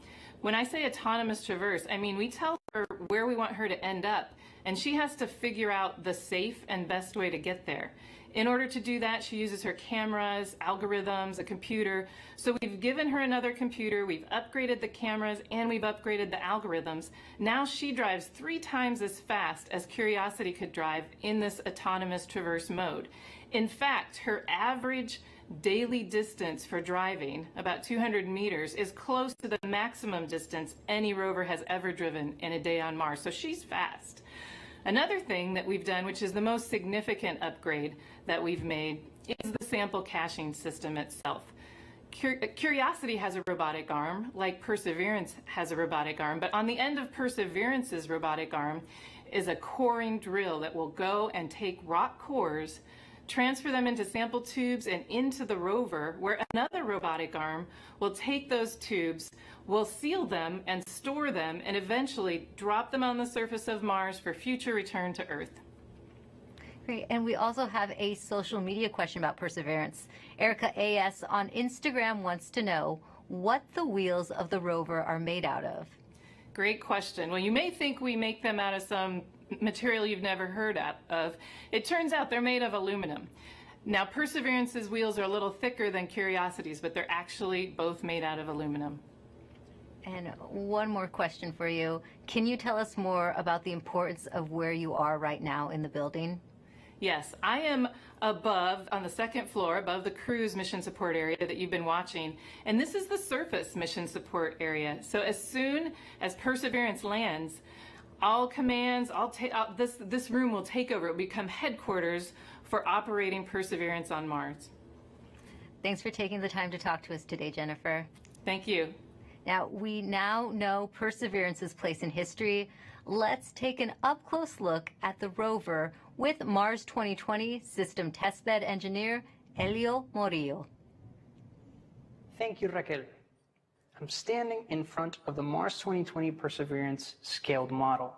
When I say autonomous traverse, I mean we tell her where we want her to end up, and she has to figure out the safe and best way to get there. In order to do that, she uses her cameras, algorithms, a computer. So we've given her another computer, we've upgraded the cameras, and we've upgraded the algorithms. Now she drives 3 times as fast as Curiosity could drive in this autonomous traverse mode. In fact, her average daily distance for driving, about 200 meters, is close to the maximum distance any rover has ever driven in a day on Mars. So she's fast. Another thing that we've done, which is the most significant upgrade that we've made, is the sample caching system itself. Curiosity has a robotic arm, like Perseverance has a robotic arm, but on the end of Perseverance's robotic arm is a coring drill that will go and take rock cores, transfer them into sample tubes and into the rover, where another robotic arm will take those tubes, will seal them and store them, and eventually drop them on the surface of Mars for future return to Earth. Great. And we also have a social media question about Perseverance. Erica AS on Instagram wants to know what the wheels of the rover are made out of. Great question. Well, you may think we make them out of some material you've never heard of. It turns out they're made of aluminum. Now, Perseverance's wheels are a little thicker than Curiosity's, but they're actually both made out of aluminum. And one more question for you. Can you tell us more about the importance of where you are right now in the building? Yes, I am above, on the 2nd floor, above the cruise mission support area that you've been watching. And this is the surface mission support area. So as soon as Perseverance lands, all commands, this room will take over. It will become headquarters for operating Perseverance on Mars. Thanks for taking the time to talk to us today, Jennifer. Thank you. Now, we now know Perseverance's place in history. Let's take an up-close look at the rover with Mars 2020 System Testbed Engineer Elio Morillo. Thank you, Raquel. I'm standing in front of the Mars 2020 Perseverance scaled model.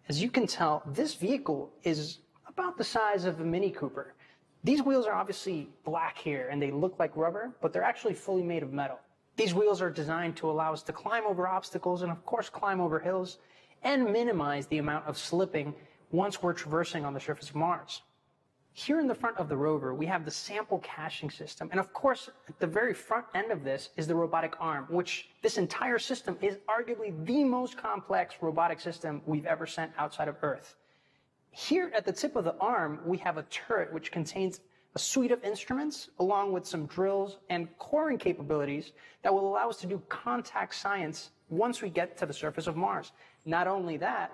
As you can tell, this vehicle is about the size of a Mini Cooper. These wheels are obviously black here and they look like rubber, but they're actually fully made of metal. These wheels are designed to allow us to climb over obstacles and of course climb over hills and minimize the amount of slipping once we're traversing on the surface of Mars. Here in the front of the rover, we have the sample caching system. And of course, at the very front end of this is the robotic arm, which this entire system is arguably the most complex robotic system we've ever sent outside of Earth. Here at the tip of the arm, we have a turret which contains a suite of instruments along with some drills and coring capabilities that will allow us to do contact science once we get to the surface of Mars. Not only that,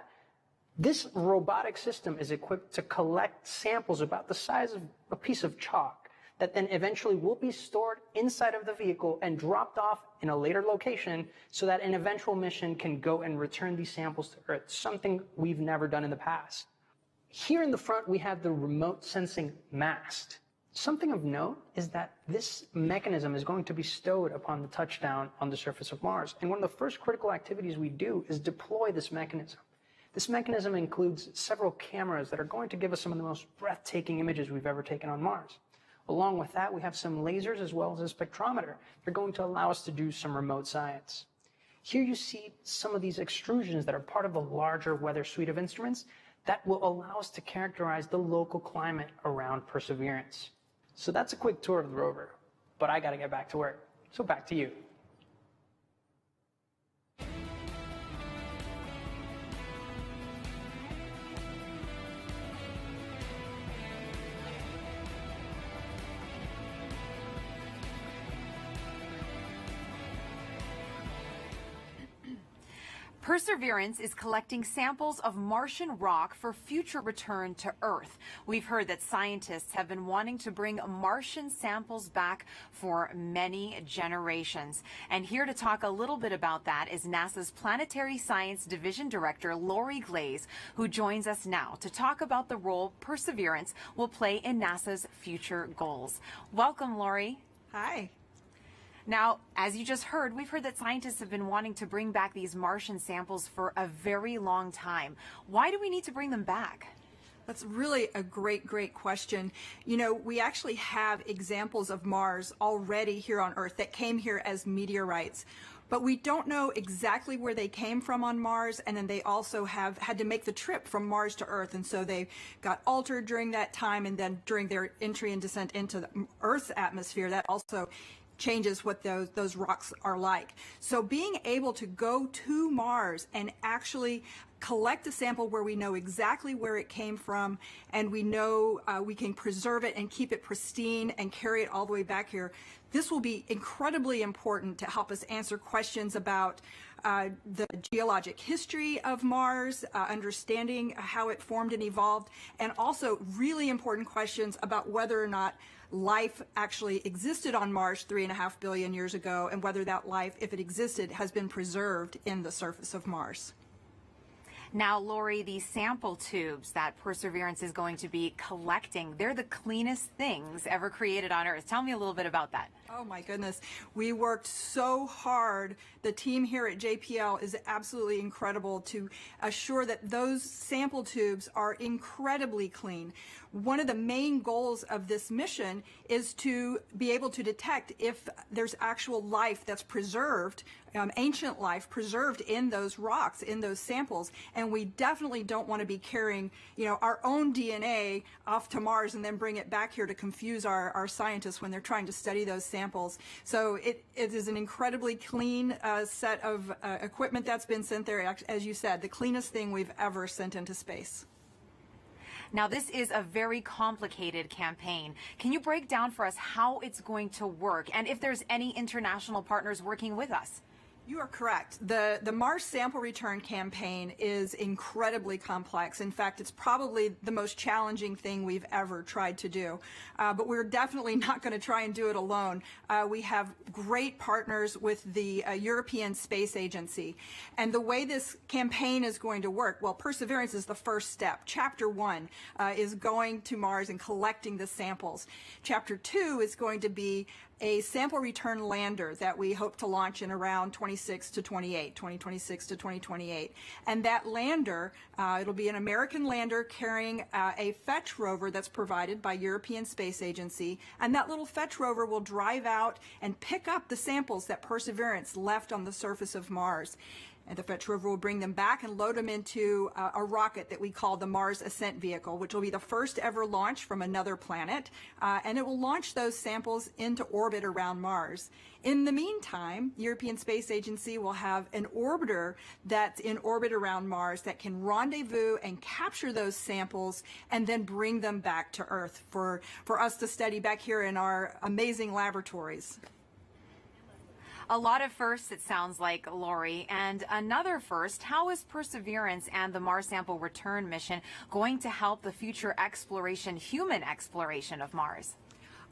this robotic system is equipped to collect samples about the size of a piece of chalk that then eventually will be stored inside of the vehicle and dropped off in a later location so that an eventual mission can go and return these samples to Earth, something we've never done in the past. Here in the front, we have the remote sensing mast. Something of note is that this mechanism is going to be stowed upon the touchdown on the surface of Mars. And one of the first critical activities we do is deploy this mechanism. This mechanism includes several cameras that are going to give us some of the most breathtaking images we've ever taken on Mars. Along with that, we have some lasers as well as a spectrometer. They're going to allow us to do some remote science. Here you see some of these extrusions that are part of the larger weather suite of instruments that will allow us to characterize the local climate around Perseverance. So that's a quick tour of the rover, but I got to get back to work. So back to you. Perseverance is collecting samples of Martian rock for future return to Earth. We've heard that scientists have been wanting to bring Martian samples back for many generations. And here to talk a little bit about that is NASA's Planetary Science Division Director, Lori Glaze, who joins us now to talk about the role Perseverance will play in NASA's future goals. Welcome, Lori. Hi. Now, as you just heard, we've heard that scientists have been wanting to bring back these Martian samples for a very long time. Why do we need to bring them back? That's really a great question. You know, we actually have examples of Mars already here on Earth that came here as meteorites. But we don't know exactly where they came from on Mars, and then they also have had to make the trip from Mars to Earth, and so they got altered during that time, and then during their entry and descent into the Earth's atmosphere, that also changes what those rocks are like. So being able to go to Mars and actually collect a sample where we know exactly where it came from, and we know we can preserve it and keep it pristine and carry it all the way back here, this will be incredibly important to help us answer questions about the geologic history of Mars, understanding how it formed and evolved, and also really important questions about whether or not life actually existed on Mars 3.5 billion years ago, and whether that life, if it existed, has been preserved in the surface of Mars. Now, Lori, these sample tubes that Perseverance is going to be collecting, they're the cleanest things ever created on Earth. Tell me a little bit about that. Oh my goodness. We worked so hard. The team here at JPL is absolutely incredible to assure that those sample tubes are incredibly clean. One of the main goals of this mission is to be able to detect if there's actual life that's preserved, ancient life preserved in those rocks, in those samples. And we definitely don't want to be carrying, our own DNA off to Mars and then bring it back here to confuse our scientists when they're trying to study those samples. So it is an incredibly clean set of equipment that's been sent there. As you said, the cleanest thing we've ever sent into space. Now, this is a very complicated campaign. Can you break down for us how it's going to work and if there's any international partners working with us? You are correct. The Mars sample return campaign is incredibly complex. In fact, it's probably the most challenging thing we've ever tried to do. But we're definitely not going to try and do it alone. We have great partners with the European Space Agency. And the way this campaign is going to work, well, Perseverance is the first step. Chapter 1 is going to Mars and collecting the samples. Chapter 2 is going to be a sample return lander that we hope to launch in around 2026 to 2028. And that lander, it'll be an American lander carrying a fetch rover that's provided by European Space Agency. And that little fetch rover will drive out and pick up the samples that Perseverance left on the surface of Mars. And the Fetch Rover will bring them back and load them into a rocket that we call the Mars Ascent Vehicle, which will be the first ever launch from another planet. And it will launch those samples into orbit around Mars. In the meantime, the European Space Agency will have an orbiter that's in orbit around Mars that can rendezvous and capture those samples and then bring them back to Earth for us to study back here in our amazing laboratories. A lot of firsts, it sounds like, Lori. And another first, how is Perseverance and the Mars Sample Return mission going to help the future exploration, human exploration of Mars?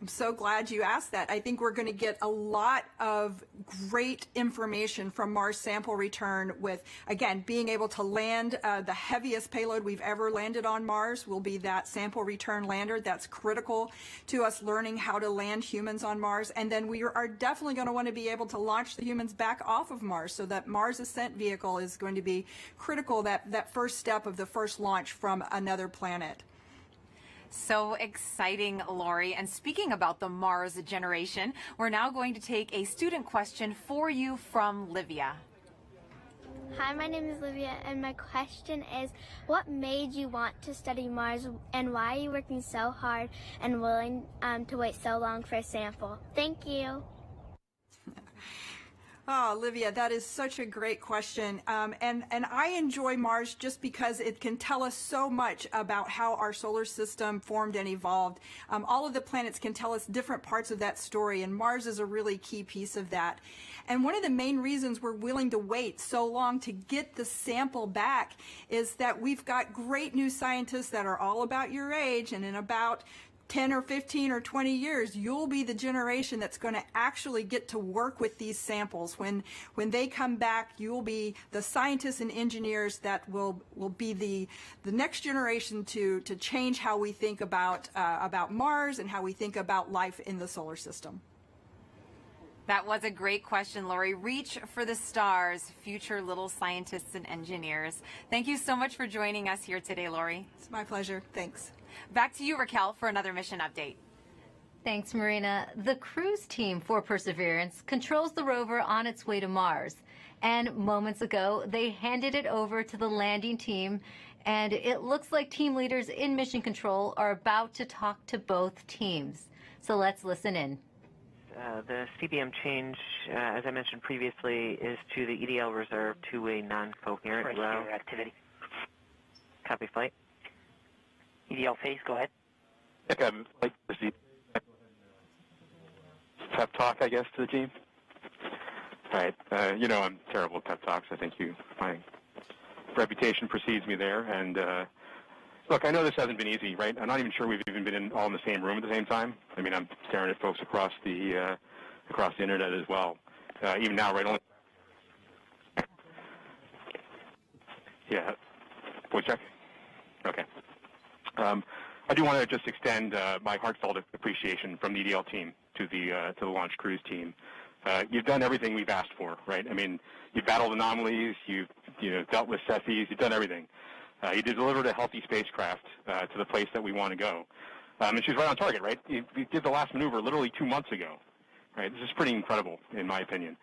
I'm so glad you asked that. I think we're going to get a lot of great information from Mars Sample Return with, again, being able to land the heaviest payload we've ever landed on Mars will be that Sample Return lander. That's critical to us learning how to land humans on Mars. And then we are definitely going to want to be able to launch the humans back off of Mars. So that Mars Ascent Vehicle is going to be critical, that first step of the first launch from another planet. So exciting, Lori. And speaking about the Mars generation, we're now going to take a student question for you from Livia. Hi, my name is Livia, and my question is, what made you want to study Mars, and why are you working so hard and willing to wait so long for a sample? Thank you. Oh, Olivia, that is such a great question. And I enjoy Mars just because it can tell us so much about how our solar system formed and evolved. All of the planets can tell us different parts of that story, and Mars is a really key piece of that. And one of the main reasons we're willing to wait so long to get the sample back is that we've got great new scientists that are all about your age, and in about 10 or 15 or 20 years, you'll be the generation that's going to actually get to work with these samples. When they come back, you'll be the scientists and engineers that will be the next generation to change how we think about Mars and how we think about life in the solar system. That was a great question, Lori. Reach for the stars, future little scientists and engineers. Thank you so much for joining us here today, Lori. It's my pleasure. Thanks. Back to you, Raquel, for another mission update. Thanks, Marina. The cruise team for Perseverance controls the rover on its way to Mars. And moments ago, they handed it over to the landing team. And it looks like team leaders in mission control are about to talk to both teams. So let's listen in. The CBM change, as I mentioned previously, is to the EDL reserve two-way non-coherent route. Activity. Copy flight. EDL phase, go ahead. I think I'd like to see pep talk, I guess, to the team. All right. I'm terrible at pep talks. I think my reputation precedes me there. And look, I know this hasn't been easy, right? I'm not even sure we've even been all in the same room at the same time. I mean, I'm staring at folks across the internet as well. Even now, right? Only. Yeah. Voice check. Okay. I do want to just extend my heartfelt appreciation from the EDL team to the launch cruise team. You've done everything we've asked for, right? I mean, you've battled anomalies, you've dealt with Cephis, you've done everything. You delivered a healthy spacecraft to the place that we want to go, and she's right on target, right? You did the last maneuver literally 2 months ago, right? This is pretty incredible, in my opinion.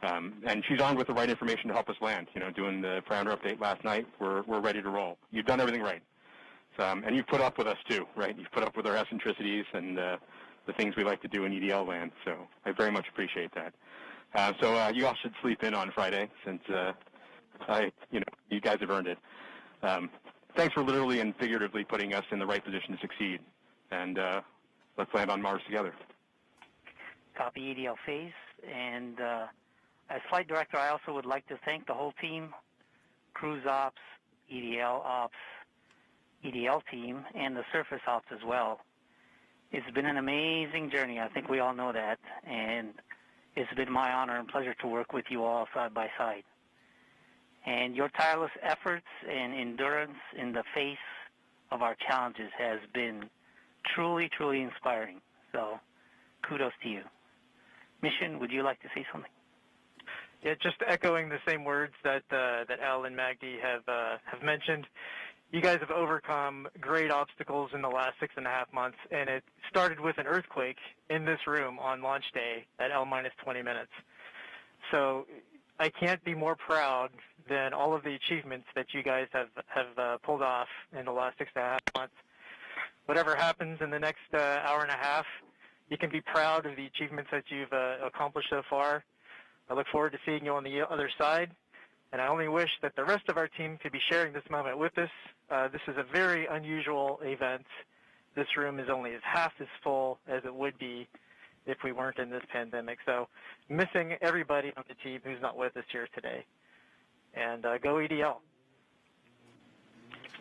And she's armed with the right information to help us land. Doing the parameter update last night, we're ready to roll. You've done everything right. And you've put up with us too, right? You've put up with our eccentricities and the things we like to do in EDL land. So I very much appreciate that. So you all should sleep in on Friday, since you guys have earned it. Thanks for literally and figuratively putting us in the right position to succeed. And let's land on Mars together. Copy EDL phase. And as flight director, I also would like to thank the whole team, cruise ops, EDL ops, EDL team, and the surface ops as well. It's been an amazing journey. I think we all know that. And it's been my honor and pleasure to work with you all side by side. And your tireless efforts and endurance in the face of our challenges has been truly, truly inspiring. So kudos to you. Mission, would you like to say something? Yeah, just echoing the same words that Al and Magdi have mentioned. You guys have overcome great obstacles in the last 6.5 months, and it started with an earthquake in this room on launch day at L-20 minutes. So I can't be more proud than all of the achievements that you guys have pulled off in the last 6.5 months. Whatever happens in the next hour and a half, you can be proud of the achievements that you've accomplished so far. I look forward to seeing you on the other side, and I only wish that the rest of our team could be sharing this moment with us. This is a very unusual event. This room is only half as full as it would be if we weren't in this pandemic. So missing everybody on the team who's not with us here today. And go EDL.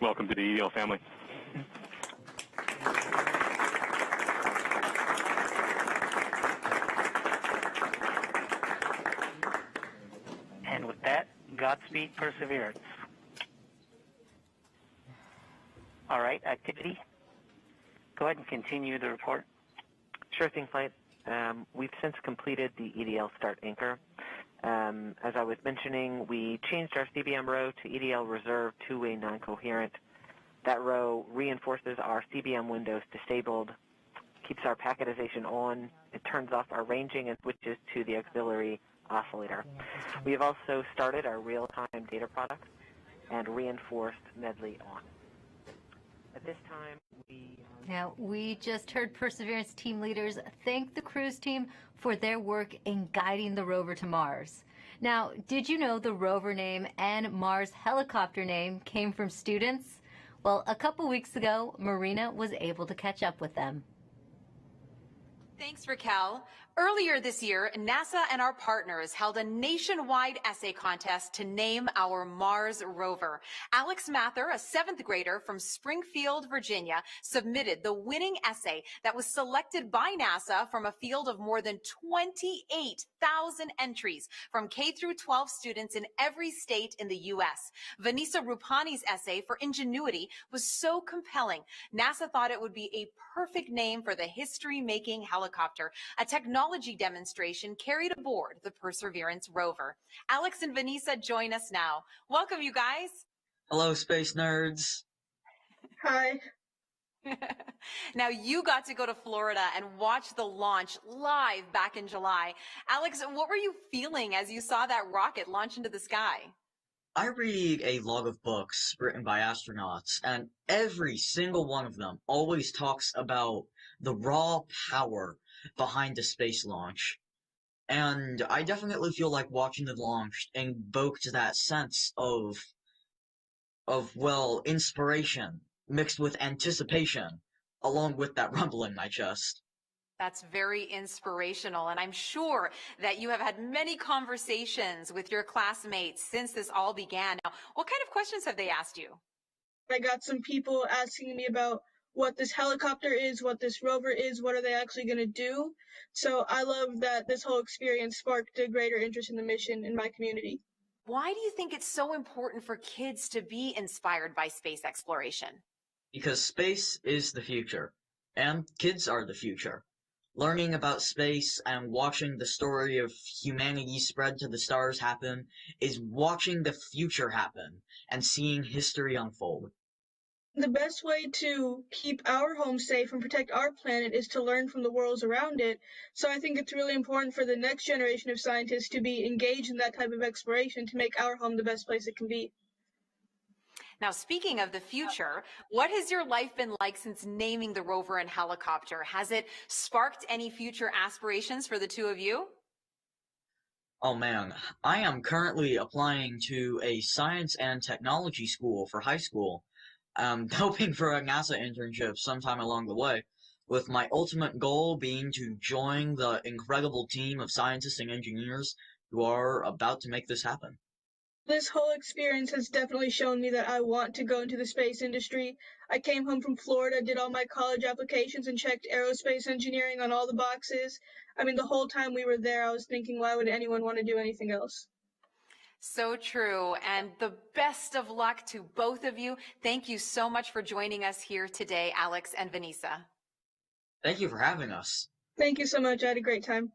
Welcome to the EDL family. And with that, Godspeed Perseverance. All right, activity. Go ahead and continue the report. Sure thing, Flight. We've since completed the EDL Start Anchor. As I was mentioning, we changed our CBM row to EDL Reserve two-way non-coherent. That row reinforces our CBM windows disabled, keeps our packetization on, it turns off our ranging and switches to the auxiliary oscillator. We have also started our real-time data product and reinforced Medley on. At this time, Now, we just heard Perseverance team leaders thank the cruise team for their work in guiding the rover to Mars. Now, did you know the rover name and Mars helicopter name came from students? Well, a couple weeks ago, Marina was able to catch up with them. Thanks, Raquel. Earlier this year, NASA and our partners held a nationwide essay contest to name our Mars rover. Alex Mather, a 7th grader from Springfield, Virginia, submitted the winning essay that was selected by NASA from a field of more than 28,000 entries from K through 12 students in every state in the U.S. Vanessa Rupani's essay for Ingenuity was so compelling, NASA thought it would be a perfect name for the history-making helicopter, a technology demonstration carried aboard the Perseverance rover. Alex and Vanessa join us now. Welcome, you guys. Hello, space nerds. Hi. Now, you got to go to Florida and watch the launch live back in July. Alex, what were you feeling as you saw that rocket launch into the sky? I read a log of books written by astronauts, and every single one of them always talks about the raw power behind the space launch. And I definitely feel like watching the launch invoked that sense of inspiration mixed with anticipation, along with that rumbling in my chest. That's very inspirational, and I'm sure that you have had many conversations with your classmates since this all began. Now, what kind of questions have they asked you? I got some people asking me about what this helicopter is, what this rover is, what are they actually going to do. So I love that this whole experience sparked a greater interest in the mission in my community. Why do you think it's so important for kids to be inspired by space exploration? Because space is the future, and kids are the future. Learning about space and watching the story of humanity spread to the stars happen is watching the future happen and seeing history unfold. The best way to keep our home safe and protect our planet is to learn from the worlds around it. So I think it's really important for the next generation of scientists to be engaged in that type of exploration to make our home the best place it can be. Now, speaking of the future, what has your life been like since naming the rover and helicopter? Has it sparked any future aspirations for the two of you? Oh man, I am currently applying to a science and technology school for high school. I'm hoping for a NASA internship sometime along the way, with my ultimate goal being to join the incredible team of scientists and engineers who are about to make this happen. This whole experience has definitely shown me that I want to go into the space industry. I came home from Florida, did all my college applications, and checked aerospace engineering on all the boxes. I mean, the whole time we were there, I was thinking, why would anyone want to do anything else? So true, and the best of luck to both of you. Thank you so much for joining us here today, Alex and Vanessa. Thank you for having us. Thank you so much. I had a great time.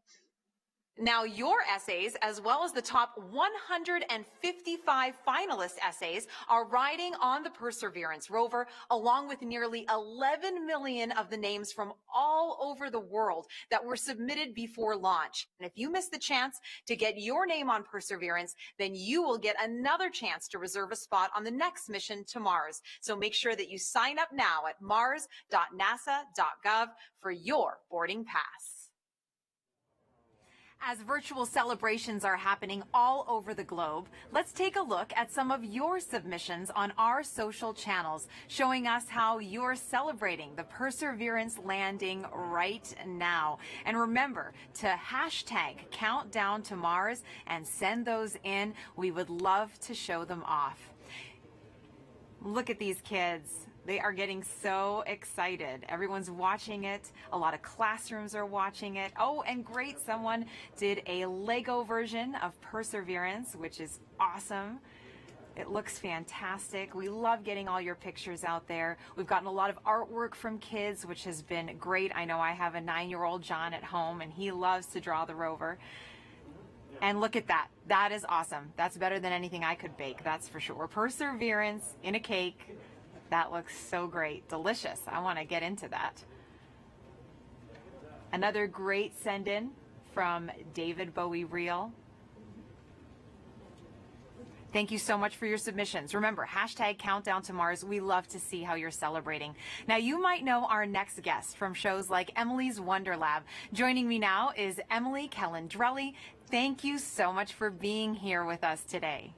Now, your essays, as well as the top 155 finalist essays, are riding on the Perseverance rover, along with nearly 11 million of the names from all over the world that were submitted before launch. And if you miss the chance to get your name on Perseverance, then you will get another chance to reserve a spot on the next mission to Mars. So make sure that you sign up now at mars.nasa.gov for your boarding pass. As virtual celebrations are happening all over the globe, let's take a look at some of your submissions on our social channels, showing us how you're celebrating the Perseverance landing right now. And remember to hashtag Countdown to Mars and send those in. We would love to show them off. Look at these kids. They are getting so excited. Everyone's watching it. A lot of classrooms are watching it. Oh, and great, someone did a Lego version of Perseverance, which is awesome. It looks fantastic. We love getting all your pictures out there. We've gotten a lot of artwork from kids, which has been great. I know I have a 9-year-old John at home, and he loves to draw the rover. And look at that. That is awesome. That's better than anything I could bake, that's for sure. Perseverance in a cake. That looks so great. Delicious. I want to get into that. Another great send-in from David Bowie Reel. Thank you so much for your submissions. Remember, hashtag Countdown to Mars. We love to see how you're celebrating. Now, you might know our next guest from shows like Emily's Wonder Lab. Joining me now is Emily Calandrelli. Thank you so much for being here with us today.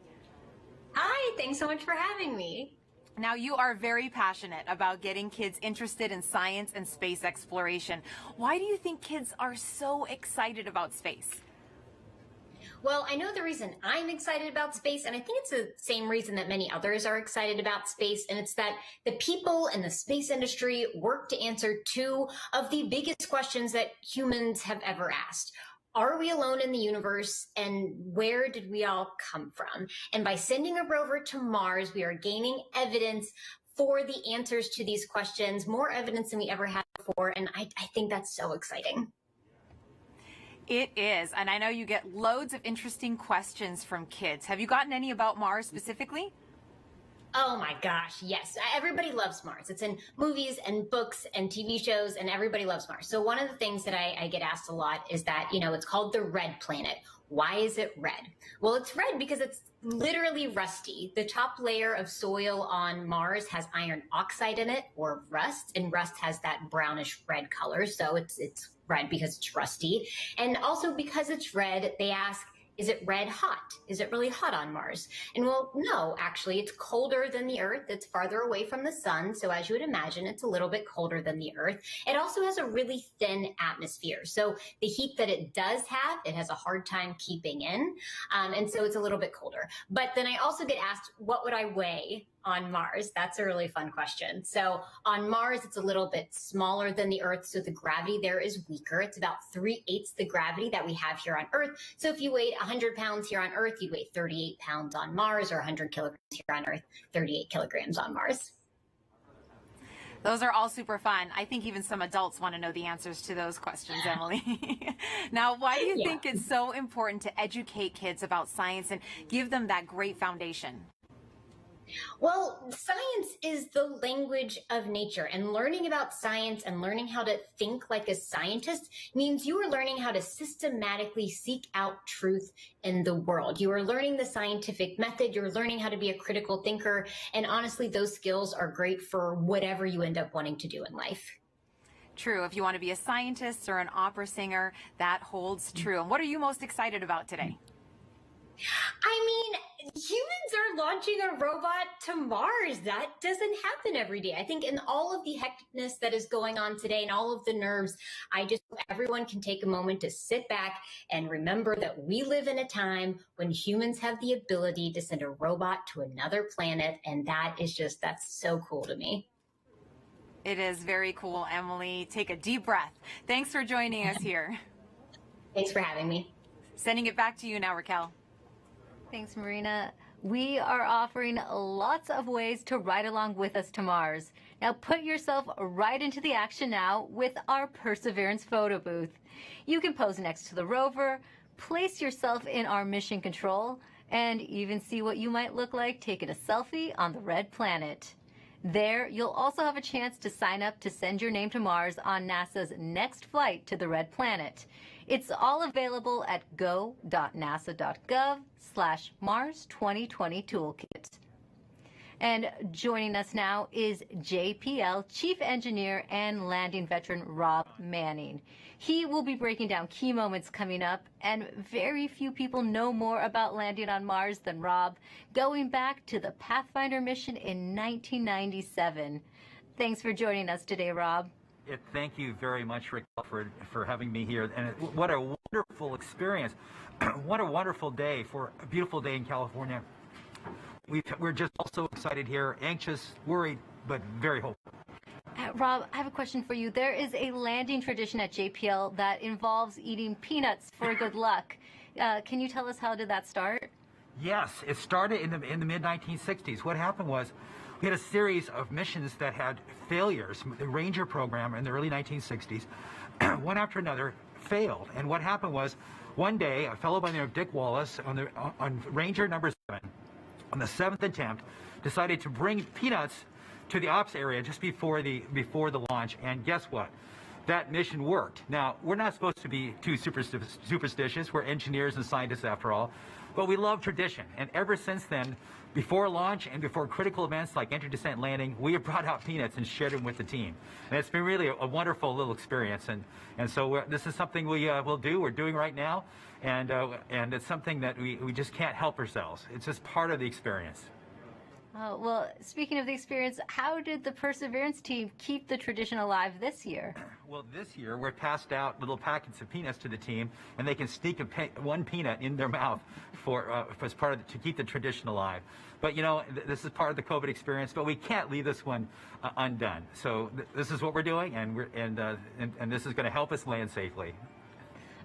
Hi, thanks so much for having me. Now, you are very passionate about getting kids interested in science and space exploration. Why do you think kids are so excited about space? Well, I know the reason I'm excited about space, and I think it's the same reason that many others are excited about space, and it's that the people in the space industry work to answer two of the biggest questions that humans have ever asked. Are we alone in the universe, and where did we all come from? And by sending a rover to Mars, we are gaining evidence for the answers to these questions, more evidence than we ever had before, and I think that's so exciting. It is, and I know you get loads of interesting questions from kids. Have you gotten any about Mars specifically? Oh my gosh, yes. Everybody loves Mars. It's in movies and books and TV shows, and everybody loves Mars. So one of the things that I get asked a lot is that, it's called the red planet. Why is it red? Well, it's red because it's literally rusty. The top layer of soil on Mars has iron oxide in it, or rust, and rust has that brownish red color. So it's red because it's rusty. And also because it's red, they ask, is it red hot? Is it really hot on Mars? And well, no, actually, it's colder than the Earth. It's farther away from the sun. So as you would imagine, it's a little bit colder than the Earth. It also has a really thin atmosphere. So the heat that it does have, it has a hard time keeping in. And so it's a little bit colder. But then I also get asked, what would I weigh on Mars? That's a really fun question. So on Mars, it's a little bit smaller than the Earth, so the gravity there is weaker. It's about 3/8 the gravity that we have here on Earth. So if you weighed 100 pounds here on Earth, you'd weigh 38 pounds on Mars, or 100 kilograms here on Earth, 38 kilograms on Mars. Those are all super fun. I think even some adults want to know the answers to those questions, Emily. Now, why do you think it's so important to educate kids about science and give them that great foundation? Well, science is the language of nature, and learning about science and learning how to think like a scientist means you are learning how to systematically seek out truth in the world. You are learning the scientific method, you're learning how to be a critical thinker, and honestly, those skills are great for whatever you end up wanting to do in life. True. If you want to be a scientist or an opera singer, that holds true. And what are you most excited about today? I mean, humans are launching a robot to Mars. That doesn't happen every day. I think in all of the hecticness that is going on today and all of the nerves, I just hope everyone can take a moment to sit back and remember that we live in a time when humans have the ability to send a robot to another planet. And that's so cool to me. It is very cool, Emily. Take a deep breath. Thanks for joining us here. Thanks for having me. Sending it back to you now, Raquel. Thanks, Marina. We are offering lots of ways to ride along with us to Mars. Now put yourself right into the action now with our Perseverance photo booth. You can pose next to the rover, place yourself in our mission control, and even see what you might look like taking a selfie on the red planet. There, you'll also have a chance to sign up to send your name to Mars on NASA's next flight to the red planet. It's all available at go.nasa.gov/Mars 2020 Toolkit. And joining us now is JPL Chief Engineer and landing veteran Rob Manning. He will be breaking down key moments coming up, and very few people know more about landing on Mars than Rob, going back to the Pathfinder mission in 1997. Thanks for joining us today, Rob. Thank you very much, Raquel, for having me here. And what a wonderful experience. What a wonderful day for a beautiful day in California. We're just all so excited here, anxious, worried, but very hopeful. Rob, I have a question for you. There is a landing tradition at JPL that involves eating peanuts for good luck. Can you tell us how did that start? Yes, it started in the mid-1960s. What happened was we had a series of missions that had failures. The Ranger program in the early 1960s, one after another, failed. And what happened was one day a fellow by the name of Dick Wallace on Ranger number 7, on the 7th attempt, decided to bring peanuts to the ops area just before the launch, and guess what? That mission worked. Now, we're not supposed to be too superstitious. We're engineers and scientists after all, but we love tradition. And ever since then, before launch and before critical events like entry, descent, landing, we have brought out peanuts and shared them with the team. And it's been really a wonderful little experience. And so this is something we're doing right now. And it's something that we just can't help ourselves. It's just part of the experience. Oh, well, speaking of the experience, how did the Perseverance team keep the tradition alive this year? Well, this year we're passed out little packets of peanuts to the team, and they can sneak one peanut in their mouth as part of to keep the tradition alive. But you know, this is part of the COVID experience, but we can't leave this one undone. So this is what we're doing, and this is going to help us land safely.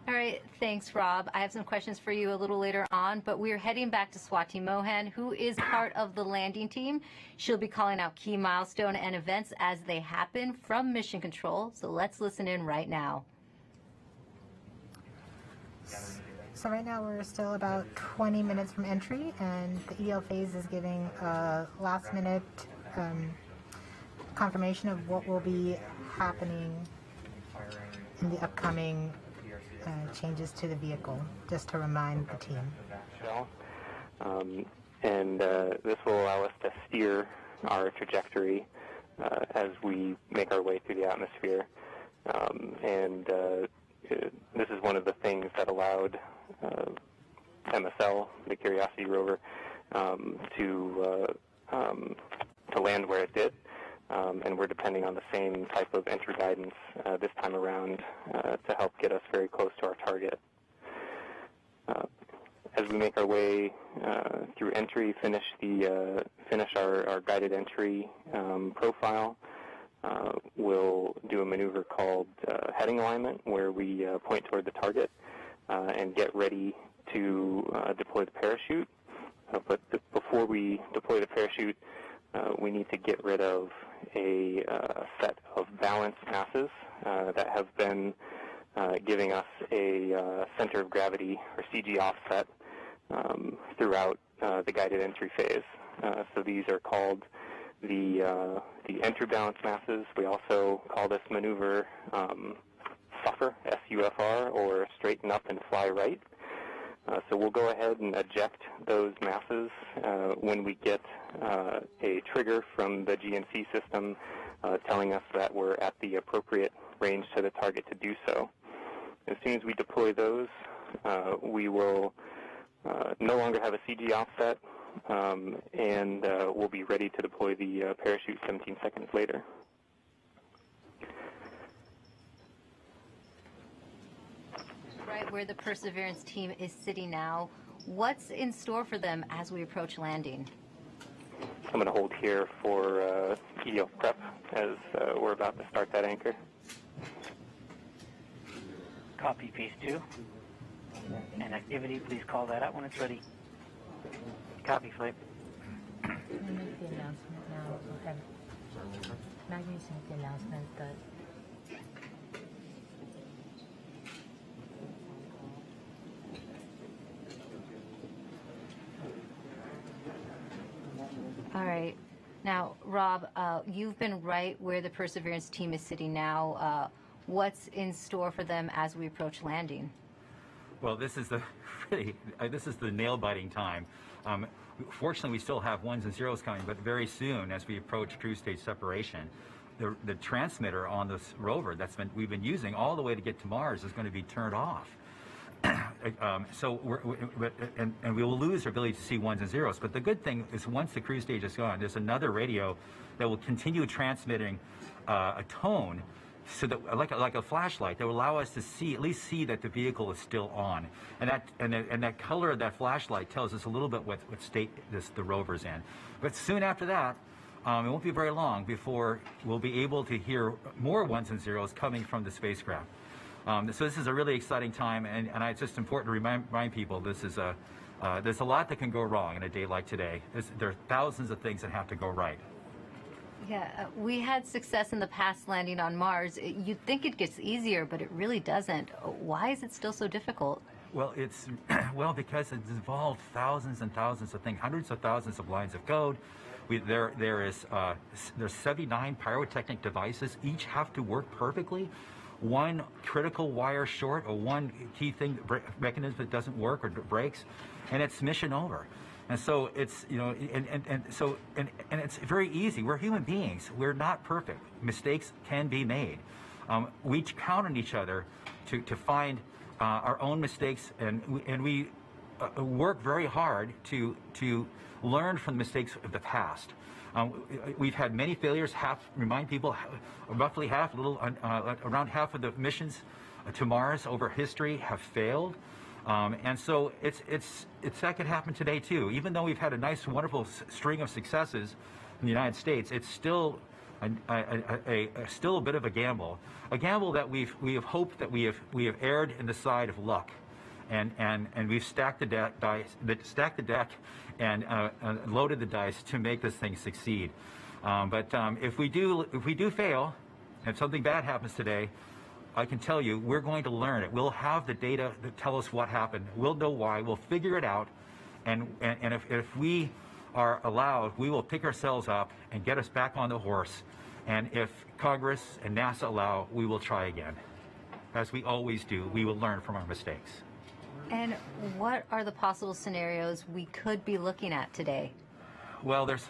All right, thanks, Rob. I have some questions for you a little later on, but we're heading back to Swati Mohan, who is part of the landing team. She'll be calling out key milestone and events as they happen from Mission Control. So let's listen in right now. So right now we're still about 20 minutes from entry, and the EL phase is giving a last-minute confirmation of what will be happening in the upcoming changes to the vehicle, just to remind the team. This will allow us to steer our trajectory as we make our way through the atmosphere. This is one of the things that allowed MSL, the Curiosity rover, to land where it did. And we're depending on the same type of entry guidance this time around to help get us very close to our target. As we make our way through entry, finish our guided entry profile, we'll do a maneuver called heading alignment, where we point toward the target and get ready to deploy the parachute. But before we deploy the parachute, we need to get rid of a set of balanced masses that have been giving us a center of gravity, or CG offset, throughout the guided entry phase. So these are called the entry balance masses. We also call this maneuver SUFR, S-U-F-R, or straighten up and fly right. So we'll go ahead and eject those masses when we get a trigger from the GNC system telling us that we're at the appropriate range to the target to do so. As soon as we deploy those, we will no longer have a CG offset, and we'll be ready to deploy the parachute 17 seconds later. Right where the Perseverance team is sitting now, what's in store for them as we approach landing? I'm going to hold here for EO prep as we're about to start that anchor. Copy, phase 2. And activity, please call that out when it's ready. Copy, flight. I'm going to make the announcement now. Okay. Maggie's make the announcement, but Rob, you've been right where the Perseverance team is sitting now. What's in store for them as we approach landing? Well, this is the nail-biting time. Fortunately, we still have ones and zeros coming, but very soon, as we approach cruise stage separation, the transmitter on this rover we've been using all the way to get to Mars is going to be turned off. So we will lose our ability to see ones and zeros. But the good thing is, once the cruise stage is gone, there's another radio that will continue transmitting a tone, so that like a flashlight, that will allow us to at least see that the vehicle is still on, and that color of that flashlight tells us a little bit what state the rover's in. But soon after that, it won't be very long before we'll be able to hear more ones and zeros coming from the spacecraft. So this is a really exciting time, and it's just important to remind people there's a lot that can go wrong in a day like today. There are thousands of things that have to go right. Yeah, we had success in the past landing on Mars. You'd think it gets easier, but it really doesn't. Why is it still so difficult? Well, because it's involved thousands and thousands of things, hundreds of thousands of lines of code. There's 79 pyrotechnic devices. Each have to work perfectly. One critical wire short, or one key thing, mechanism that doesn't work or breaks, and it's mission over. And so it's, and it's very easy. We're human beings. We're not perfect. Mistakes can be made. We count on each other to find our own mistakes, and we work very hard to learn from the mistakes of the past. We've had many failures. Remind people, roughly half, around half of the missions to Mars over history have failed. And so that could happen today too. Even though we've had a nice, wonderful string of successes in the United States, it's still still a bit of a gamble that we have hoped that we have erred in the side of luck, and we've stacked the deck and loaded the dice to make this thing succeed. But if we do fail, if something bad happens today, I can tell you, we're going to learn it. We'll have the data that tell us what happened. We'll know why. We'll figure it out. And if we are allowed, we will pick ourselves up and get us back on the horse. And if Congress and NASA allow, we will try again. As we always do, we will learn from our mistakes. And what are the possible scenarios we could be looking at today? Well, there's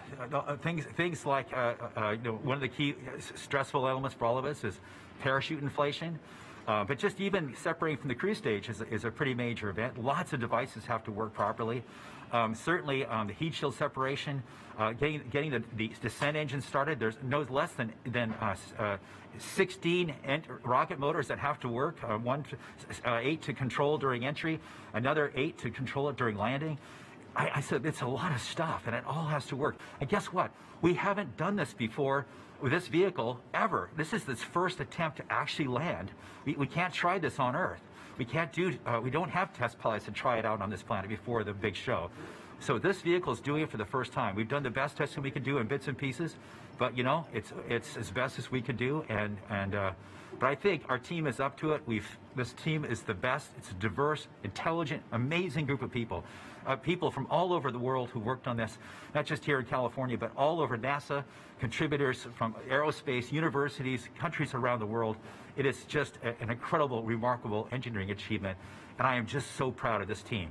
things like one of the key stressful elements for all of us is parachute inflation. But just even separating from the cruise stage is a pretty major event. Lots of devices have to work properly. Certainly, the heat shield separation, getting the descent engine started. There's no less than 16 rocket motors that have to work. 8 to control during entry, another 8 to control it during landing. I said it's a lot of stuff, and it all has to work. And guess what? We haven't done this before with this vehicle ever. This is its first attempt to actually land. We can't try this on Earth. We can't we don't have test pilots to try it out on this planet before the big show. So this vehicle is doing it for the first time. We've done the best testing we could do in bits and pieces, but it's as best as we could do. But I think our team is up to it. This team is the best. It's a diverse, intelligent, amazing group of people. People from all over the world who worked on this, not just here in California, but all over NASA, contributors from aerospace, universities, countries around the world. It is just an incredible, remarkable engineering achievement, and I am just so proud of this team.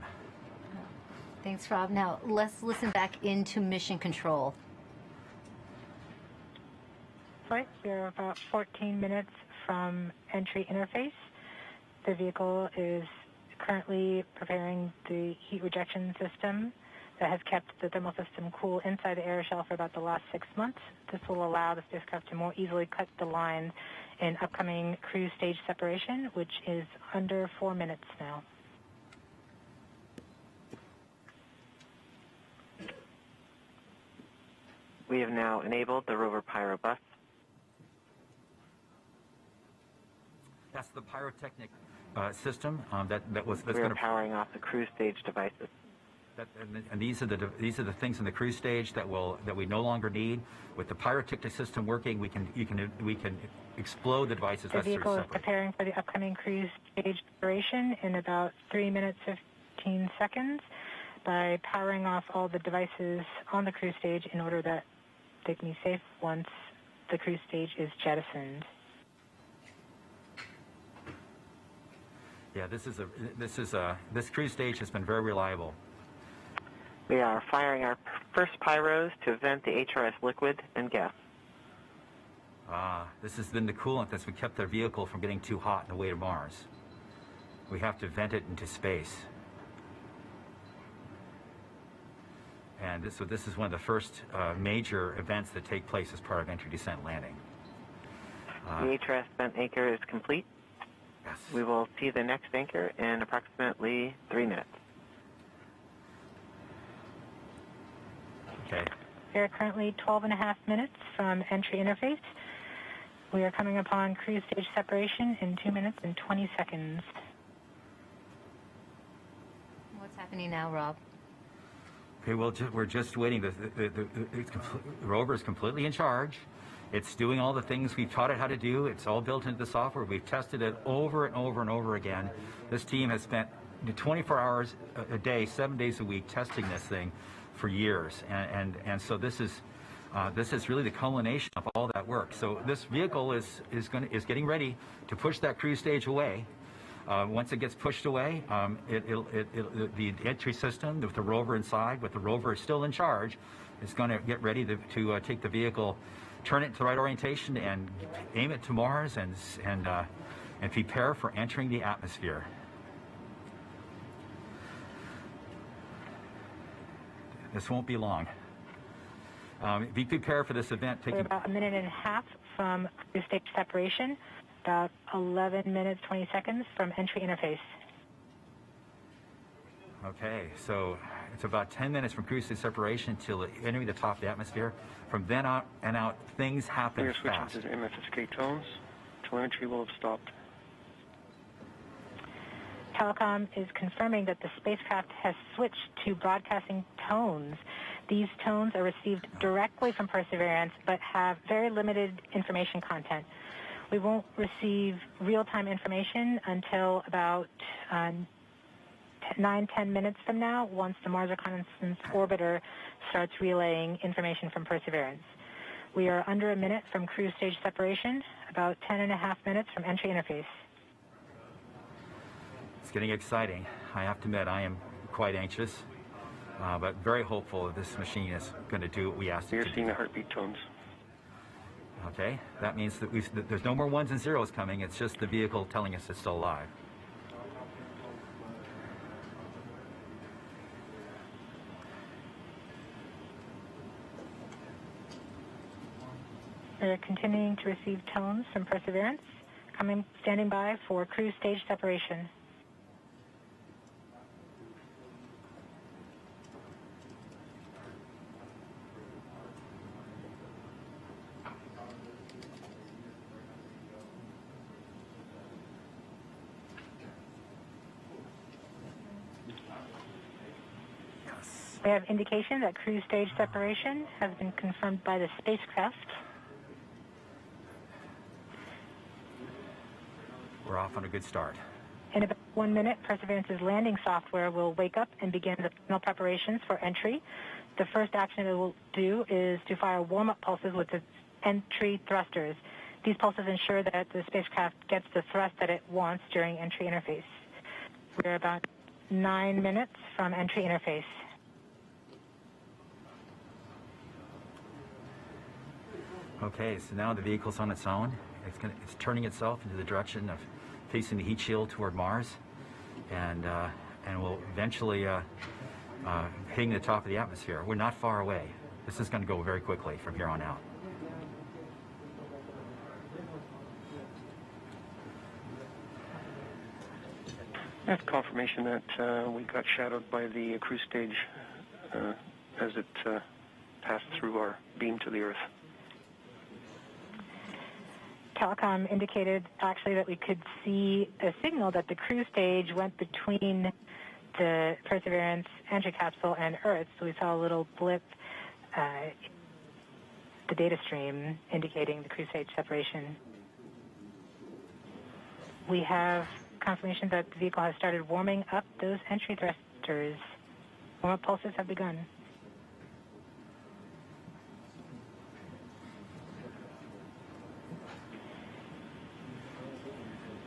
Thanks, Rob. Now, let's listen back into Mission Control. Flight, we're about 14 minutes from entry interface. The vehicle is currently preparing the heat rejection system that has kept the thermal system cool inside the air shell for about the last 6 months. This will allow the spacecraft to more easily cut the line in upcoming cruise stage separation, which is under 4 minutes now. We have now enabled the Rover Pyro Bus. That's the pyrotechnic system that's going to powering off the cruise stage devices. And these are the things in the cruise stage that we no longer need. With the pyrotechnic system working, we can explode the devices. The vehicle is preparing for the upcoming cruise stage separation in about 3 minutes 15 seconds by powering off all the devices on the cruise stage in order that Dig me safe once the cruise stage is jettisoned. Yeah, this cruise stage has been very reliable. We are firing our first pyros to vent the HRS liquid and gas. This has been the coolant that's kept the vehicle from getting too hot on the way to Mars. We have to vent it into space. And this is one of the first major events that take place as part of entry, descent, landing. The HRS vent anchor is complete. Yes. We will see the next anchor in approximately 3 minutes. Okay. We are currently 12.5 minutes from entry interface. We are coming upon cruise stage separation in 2 minutes and 20 seconds. What's happening now, Rob? Okay, well, we're just waiting. The Rover is completely in charge. It's doing all the things we've taught it how to do. It's all built into the software. We've tested it over and over and over again. This team has spent 24 hours a day, 7 days a week, testing this thing for years. And so this is really the culmination of all that work. So this vehicle is getting ready to push that cruise stage away. Once it gets pushed away, the entry system with the rover inside, with the rover still in charge, is going to get ready to take the vehicle, turn it to the right orientation, and aim it to Mars, and prepare for entering the atmosphere. This won't be long. Be prepared for this event. We're about 1.5 minutes from cruise stage separation, about 11 minutes, 20 seconds from entry interface. Okay, so it's about 10 minutes from cruise stage separation till entering the top of the atmosphere. From then on and out, things happen We are fast. switching to MFSK tones. Telemetry will have stopped. Telecom is confirming that the spacecraft has switched to broadcasting tones. These tones are received directly from Perseverance, but have very limited information content. We won't receive real-time information until about 9-10 minutes from now, once the Mars Reconnaissance Orbiter starts relaying information from Perseverance. We are under 1 minute from cruise stage separation, about 10.5 minutes from entry interface. It's getting exciting. I have to admit, I am quite anxious, but very hopeful that this machine is going to do what we asked it to do. We are seeing the heartbeat tones. Okay, that means that there's no more ones and zeros coming. It's just the vehicle telling us it's still alive. We're continuing to receive tones from Perseverance, standing by for cruise stage separation. We have indication that cruise stage separation has been confirmed by the spacecraft. We're off on a good start. In about 1 minute, Perseverance's landing software will wake up and begin the final preparations for entry. The first action it will do is to fire warm-up pulses with its entry thrusters. These pulses ensure that the spacecraft gets the thrust that it wants during entry interface. We're about 9 minutes from entry interface. Okay, so now the vehicle's on its own. It's turning itself into the direction of facing the heat shield toward Mars, and will eventually hitting the top of the atmosphere. We're not far away. This is going to go very quickly from here on out. That's confirmation that we got shadowed by the cruise stage as it passed through our beam to the Earth. Telecom indicated actually that we could see a signal that the cruise stage went between the Perseverance entry capsule and Earth. So we saw a little blip, the data stream indicating the cruise stage separation. We have confirmation that the vehicle has started warming up those entry thrusters. Warm-up pulses have begun.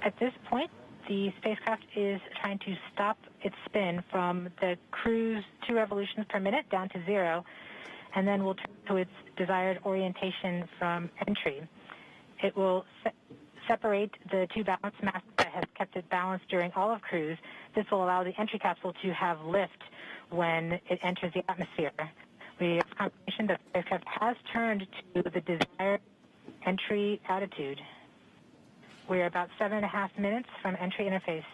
At this point, the spacecraft is trying to stop its spin from the cruise 2 revolutions per minute down to 0, and then will turn to its desired orientation from entry. It will separate the 2 balance masses that has kept it balanced during all of cruise. This will allow the entry capsule to have lift when it enters the atmosphere. We have confirmation that the spacecraft has turned to the desired entry attitude. We're about 7.5 minutes from entry interface.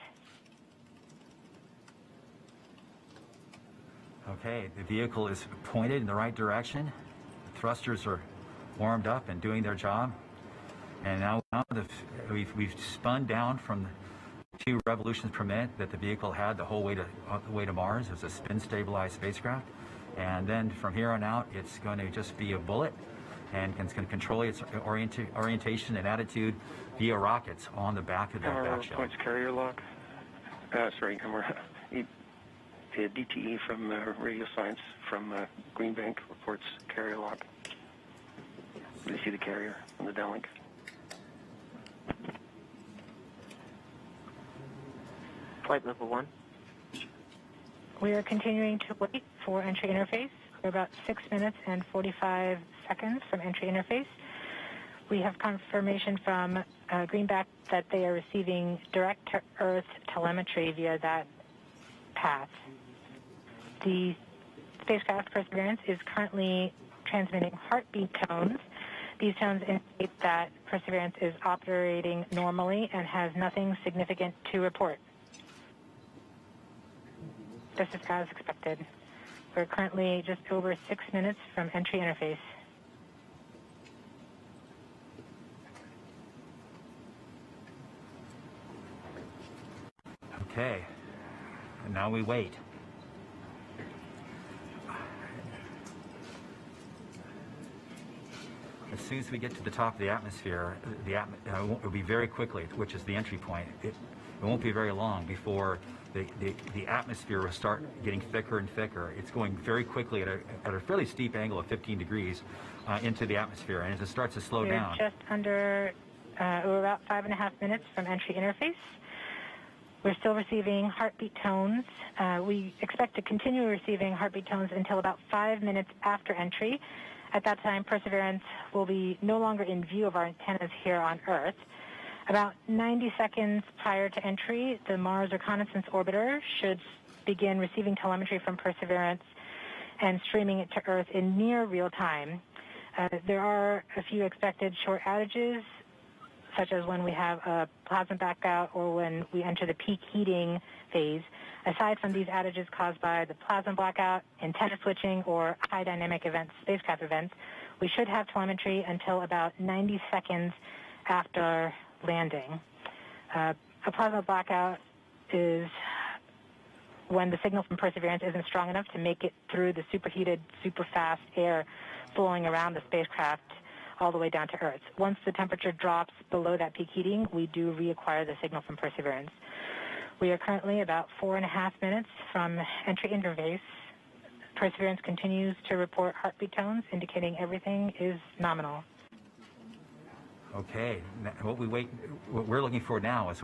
Okay, the vehicle is pointed in the right direction. The thrusters are warmed up and doing their job. And now we've spun down from 2 revolutions per minute that the vehicle had the whole way to Mars. It was a spin-stabilized spacecraft. And then from here on out, it's going to just be a bullet, and it's going to control its orientation and attitude via rockets on the back of that back shell. Points carrier lock. DTE from Radio Science from Green Bank reports carrier lock. You see the carrier on the downlink. Flight level 1. We are continuing to wait for entry interface. We're about 6 minutes and 45 seconds from entry interface. We have confirmation from Greenback that they are receiving direct-to-Earth telemetry via that path. The spacecraft Perseverance is currently transmitting heartbeat tones. These tones indicate that Perseverance is operating normally and has nothing significant to report. This is as expected. We're currently just over 6 minutes from entry interface. Okay, and now we wait. As soon as we get to the top of the atmosphere, it will be very quickly, which is the entry point. It won't be very long before the atmosphere will start getting thicker and thicker. It's going very quickly at a fairly steep angle of 15 degrees into the atmosphere, and as it starts to slow down. We're just under, we're about 5.5 minutes from entry interface. We're still receiving heartbeat tones. We expect to continue receiving heartbeat tones until about 5 minutes after entry. At that time, Perseverance will be no longer in view of our antennas here on Earth. About 90 seconds prior to entry, the Mars Reconnaissance Orbiter should begin receiving telemetry from Perseverance and streaming it to Earth in near real time. There are a few expected short outages, such as when we have a plasma blackout or when we enter the peak heating phase. Aside from these outages caused by the plasma blackout, antenna switching, or high dynamic events, spacecraft events, we should have telemetry until about 90 seconds after landing. A plasma blackout is when the signal from Perseverance isn't strong enough to make it through the superheated, super fast air flowing around the spacecraft all the way down to Earth. Once the temperature drops below that peak heating, we do reacquire the signal from Perseverance. We are currently about 4.5 minutes from entry interface. Perseverance continues to report heartbeat tones, indicating everything is nominal. Okay, what we're looking for now is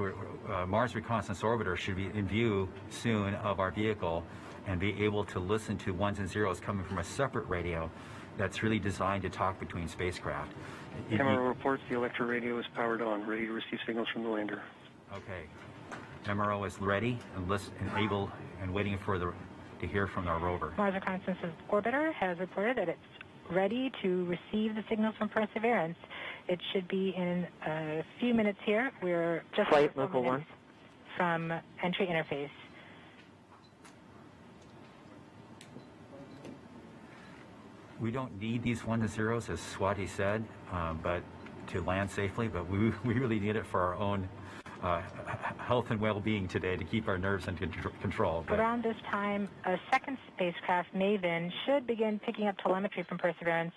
Mars Reconnaissance Orbiter should be in view soon of our vehicle and be able to listen to ones and zeros coming from a separate radio that's really designed to talk between spacecraft. Camera reports the electro radio is powered on, ready to receive signals from the lander. Okay, MRO is ready and able and waiting for to hear from our rover. Mars Reconnaissance Orbiter has reported that it's ready to receive the signals from Perseverance. It should be in a few minutes here. We're just Flight level 1 from entry interface. We don't need these ones and zeros, as Swati said, but to land safely, but we really need it for our own health and well-being today to keep our nerves under control. But around this time, a second spacecraft, Maven, should begin picking up telemetry from Perseverance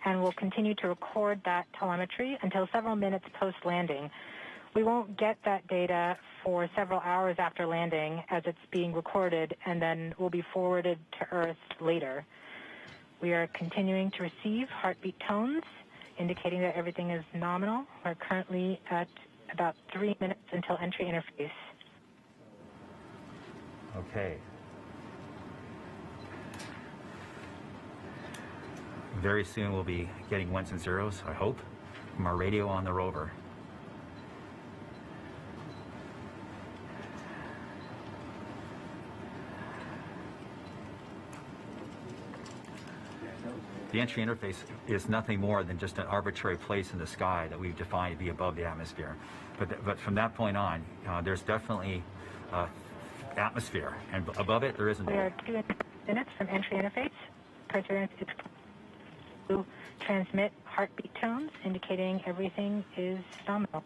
and will continue to record that telemetry until several minutes post-landing. We won't get that data for several hours after landing as it's being recorded and then will be forwarded to Earth later. We are continuing to receive heartbeat tones, indicating that everything is nominal. We're currently at about 3 minutes until entry interface. Okay. Very soon we'll be getting ones and zeros, I hope, from our radio on the rover. The entry interface is nothing more than just an arbitrary place in the sky that we've defined to be above the atmosphere. But from that point on, there's definitely atmosphere, and above it there isn't. We are 2 minutes from entry interface. Perseverance is to transmit heartbeat tones, indicating everything is nominal.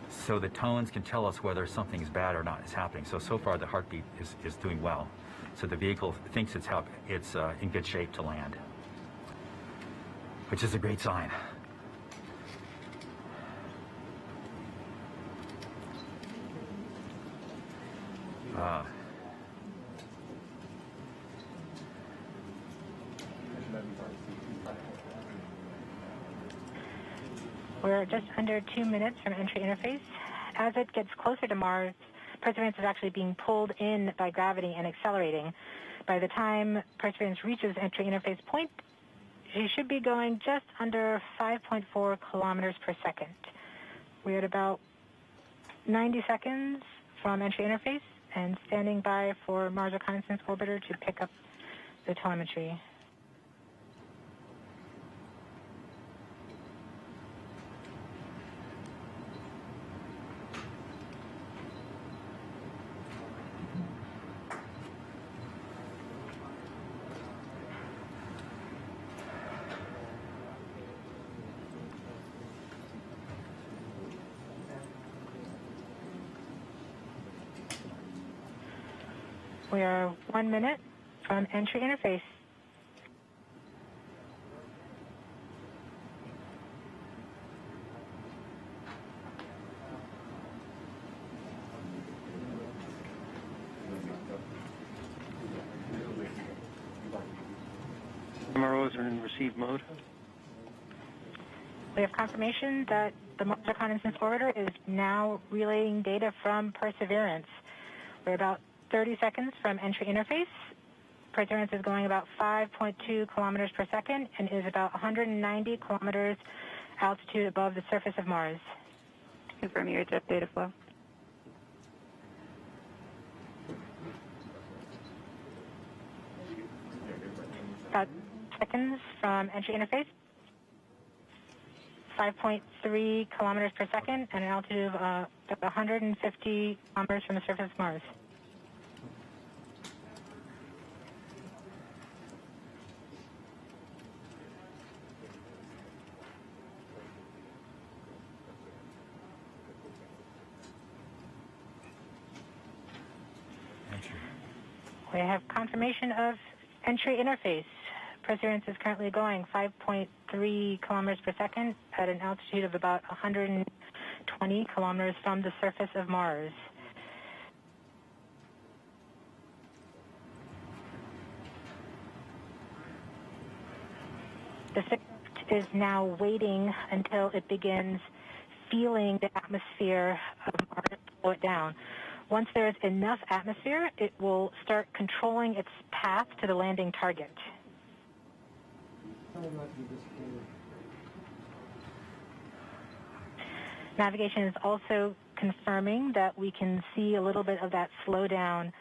So the tones can tell us whether something's bad or not is happening. So far the heartbeat is doing well. So the vehicle thinks it's in good shape to land, which is a great sign. We're just under 2 minutes from entry interface. As it gets closer to Mars, Perseverance is actually being pulled in by gravity and accelerating. By the time Perseverance reaches entry interface point, she should be going just under 5.4 kilometers per second. We're at about 90 seconds from entry interface and standing by for Mars Reconnaissance Orbiter to pick up the telemetry. We are 1 minute from entry interface. MROs are in receive mode. We have confirmation that the Mars Reconnaissance Orbiter is now relaying data from Perseverance. We're about 30 seconds from entry interface. Perseverance is going about 5.2 kilometers per second and is about 190 kilometers altitude above the surface of Mars. Confirm your jet data flow. About seconds from entry interface. 5.3 kilometers per second and an altitude of about 150 kilometers from the surface of Mars. We have confirmation of entry interface. Perseverance is currently going 5.3 kilometers per second at an altitude of about 120 kilometers from the surface of Mars. The spacecraft is now waiting until it begins feeling the atmosphere of Mars slow it down. Once there is enough atmosphere, it will start controlling its path to the landing target. Navigation is also confirming that we can see a little bit of that slowdown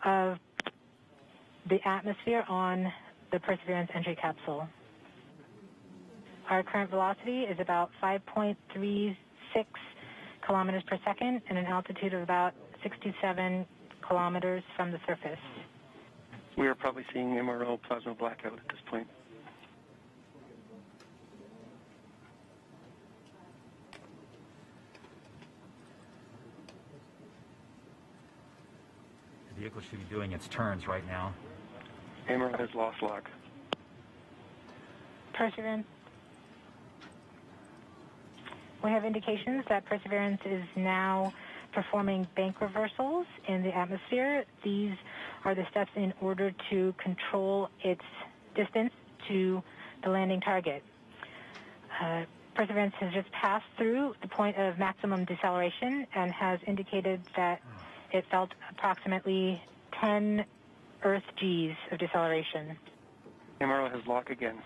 of the atmosphere on the Perseverance entry capsule. Our current velocity is about 5.36 kilometers per second and an altitude of about 67 kilometers from the surface. We are probably seeing MRO plasma blackout at this point. The vehicle should be doing its turns right now. MRO has lost lock. Perseverance. We have indications that Perseverance is now performing bank reversals in the atmosphere. These are the steps in order to control its distance to the landing target. Perseverance has just passed through the point of maximum deceleration and has indicated that it felt approximately 10 Earth Gs of deceleration. MRO has lock again.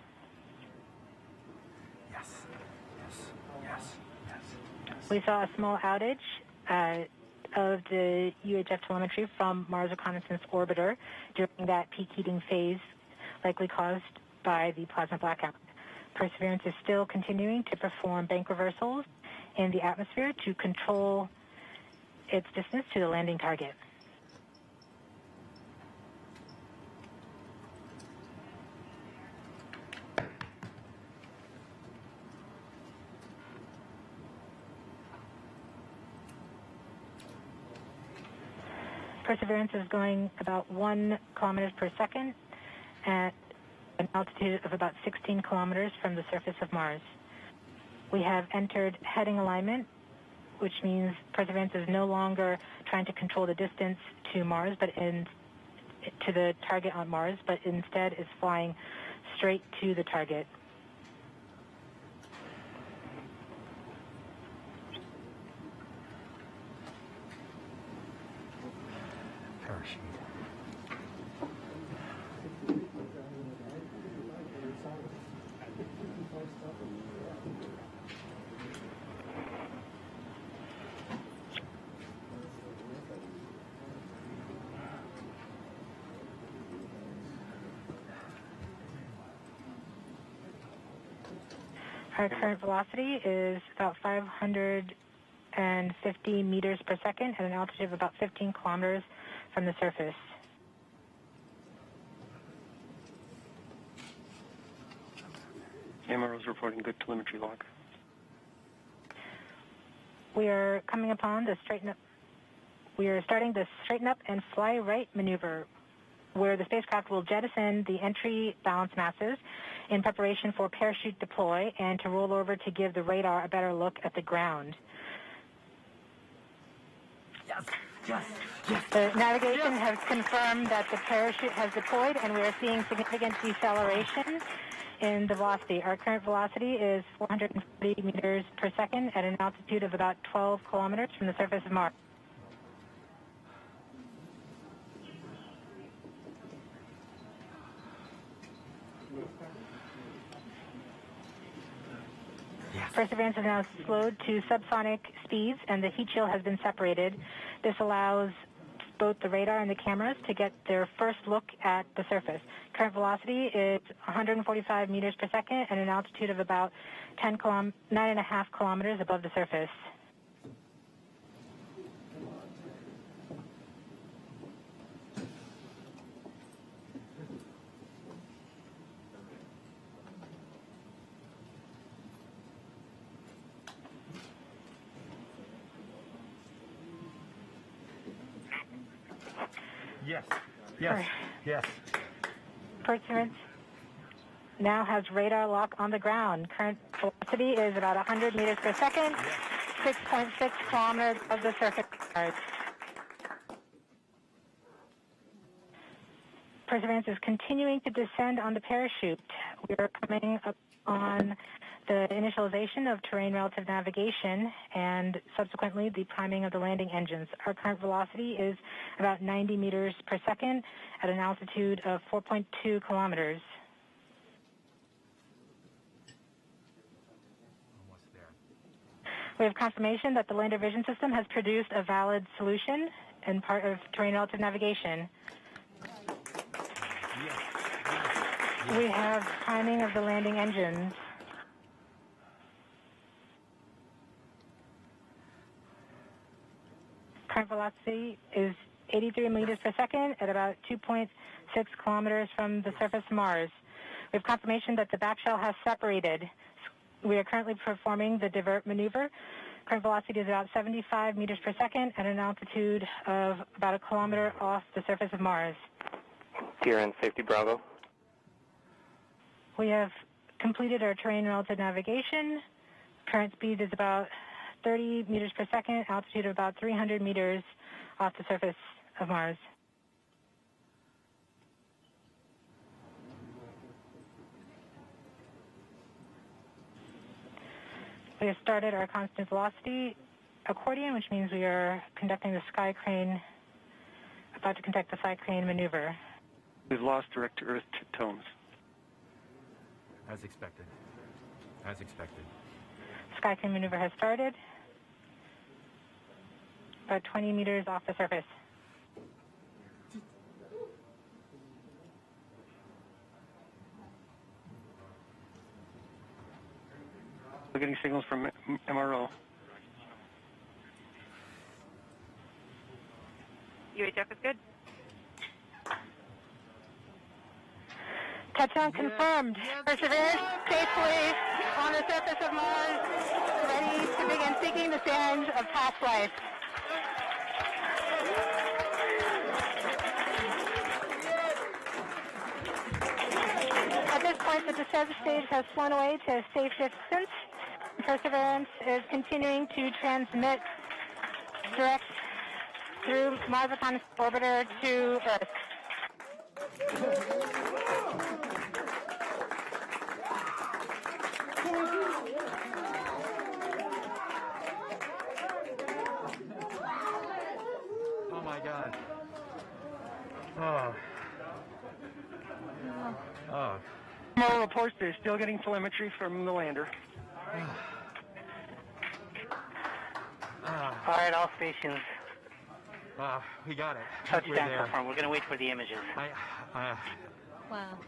We saw a small outage of the UHF telemetry from Mars Reconnaissance Orbiter during that peak heating phase, likely caused by the plasma blackout. Perseverance is still continuing to perform bank reversals in the atmosphere to control its distance to the landing target. Perseverance is going about 1 kilometers per second at an altitude of about 16 kilometers from the surface of Mars. We have entered heading alignment, which means Perseverance is no longer trying to control the distance to Mars, to the target on Mars, but instead is flying straight to the target. Parachute. Our current velocity is about 550 meters per second at an altitude of about 15 kilometers from the surface. MRO is reporting good telemetry log. We are coming upon the straighten up. We are starting the straighten up and fly right maneuver, where the spacecraft will jettison the entry balance masses in preparation for parachute deploy and to roll over to give the radar a better look at the ground. The navigation has confirmed that the parachute has deployed, and we are seeing significant deceleration in the velocity. Our current velocity is 440 meters per second at an altitude of about 12 kilometers from the surface of Mars. Perseverance is now slowed to subsonic speeds, and the heat shield has been separated. This allows both the radar and the cameras to get their first look at the surface. Current velocity is 145 meters per second at an altitude of about 9.5 kilometers above the surface. Yes. Perseverance now has radar lock on the ground. Current velocity is about 100 meters per second, 6.6 kilometers of the surface of Mars. Perseverance is continuing to descend on the parachute. We are coming up on the initialization of terrain relative navigation and subsequently the priming of the landing engines. Our current velocity is about 90 meters per second at an altitude of 4.2 kilometers. We have confirmation that the lander vision system has produced a valid solution and part of terrain relative navigation. We have priming of the landing engines. Current velocity is 83 meters per second at about 2.6 kilometers from the surface of Mars. We have confirmation that the back shell has separated. We are currently performing the divert maneuver. Current velocity is about 75 meters per second at an altitude of about a kilometer off the surface of Mars. DRN Safety Bravo. We have completed our terrain relative navigation. Current speed is about 30 meters per second, altitude of about 300 meters off the surface of Mars. We have started our constant velocity accordion, which means we are conducting the sky crane, about to conduct the sky crane maneuver. We've lost direct-to-earth tones. As expected. As expected. Sky crane maneuver has started. About 20 meters off the surface. We're getting signals from MRO. UHF is good. Touchdown confirmed. Perseverance safely on the surface of Mars, ready to begin seeking the sands of past life. At this point, the descent stage has flown away to a safe distance. Perseverance is continuing to transmit direct through Mars Reconnaissance Orbiter to Earth. Oh my God. Oh. Oh. MRO reports they're still getting telemetry from the lander. All right, all stations. We got it. Touchdown confirmed. We're going to wait for the images. Wow.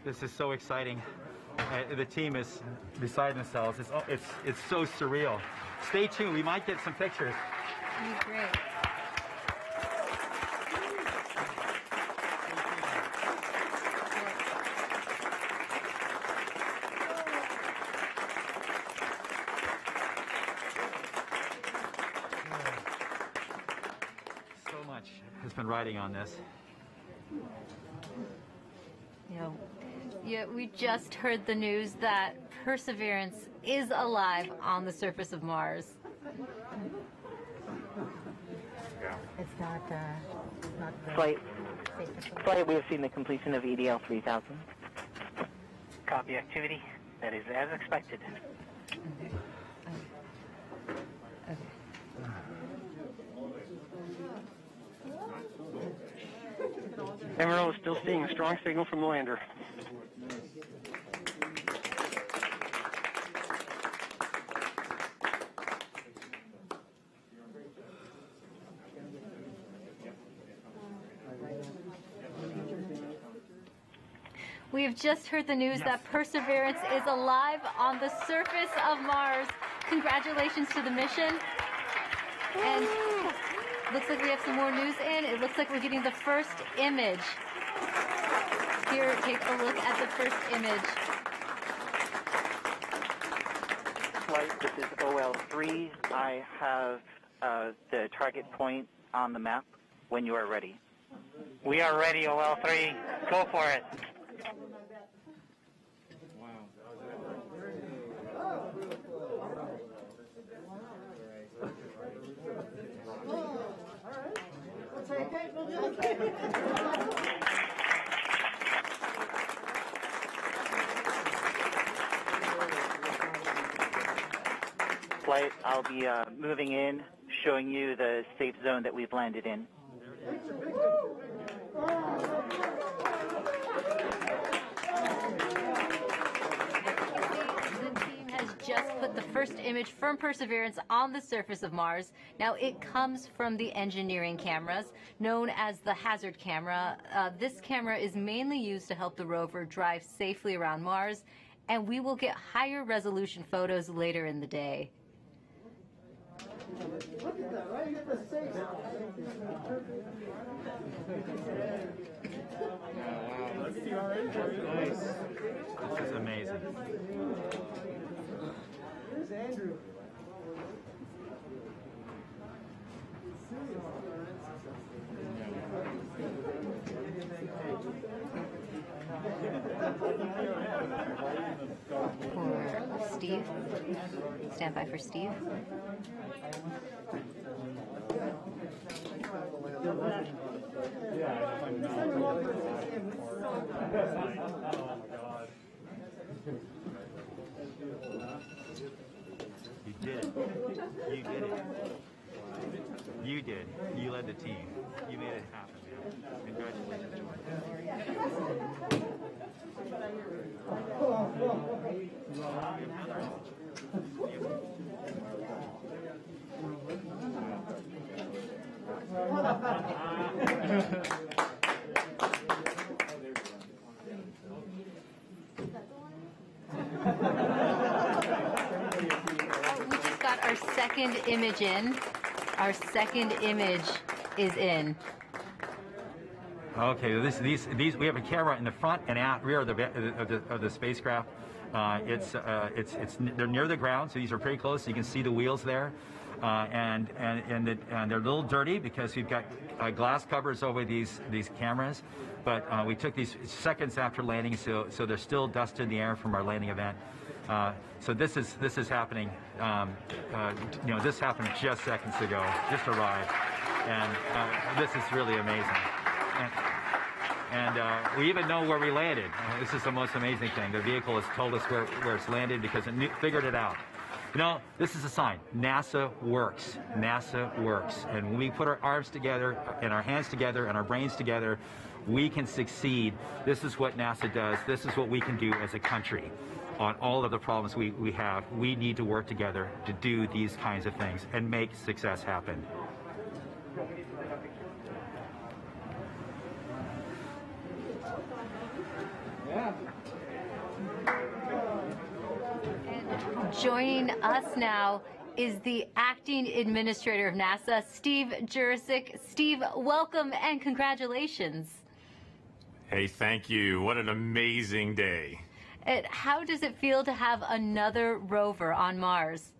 This is so exciting. The team is beside themselves. It's so surreal. Stay tuned. We might get some pictures. That'd be great. So much has been riding on this. Yeah, we just heard the news that Perseverance is alive on the surface of Mars. It's not Flight, we have seen the completion of EDL 3000. Copy activity. That is as expected. MRO is still seeing a strong signal from the lander. We have just heard the news that Perseverance is alive on the surface of Mars. Congratulations to the mission. And looks like we have some more news in. It looks like we're getting the first image. Here, take a look at the first image. Flight, this is OL3. I have the target point on the map when you are ready. We are ready, OL3. Go for it. Flight, I'll be moving in, showing you the safe zone that we've landed in. Just put the first image from Perseverance on the surface of Mars. Now it comes from the engineering cameras known as the hazard camera. This camera is mainly used to help the rover drive safely around Mars, and we will get higher resolution photos later in the day. Look at that, right? You get the safe. Look at the orange. Nice. This is amazing. Here's Andrew. For Steve. Stand by for Steve. You did it. You did it. You did. You led the team. You made it happen. Congratulations. We just got our second image in. Our second image is in. Okay, these we have a camera in the front and rear of the spacecraft. They're near the ground, so these are pretty close. So you can see the wheels there, and they're a little dirty because we've got glass covers over these cameras. But we took these seconds after landing, so there's still dust in the air from our landing event. So this is happening. This happened just seconds ago. Just arrived, and this is really amazing. And we even know where we landed. This is the most amazing thing. The vehicle has told us where it's landed because it figured it out. This is a sign. NASA works. NASA works. And when we put our arms together and our hands together and our brains together, we can succeed. This is what NASA does. This is what we can do as a country on all of the problems we have. We need to work together to do these kinds of things and make success happen. Joining us now is the acting administrator of NASA, Steve Jezero. Steve, welcome and congratulations. Hey, thank you. What an amazing day. And how does it feel to have another rover on Mars?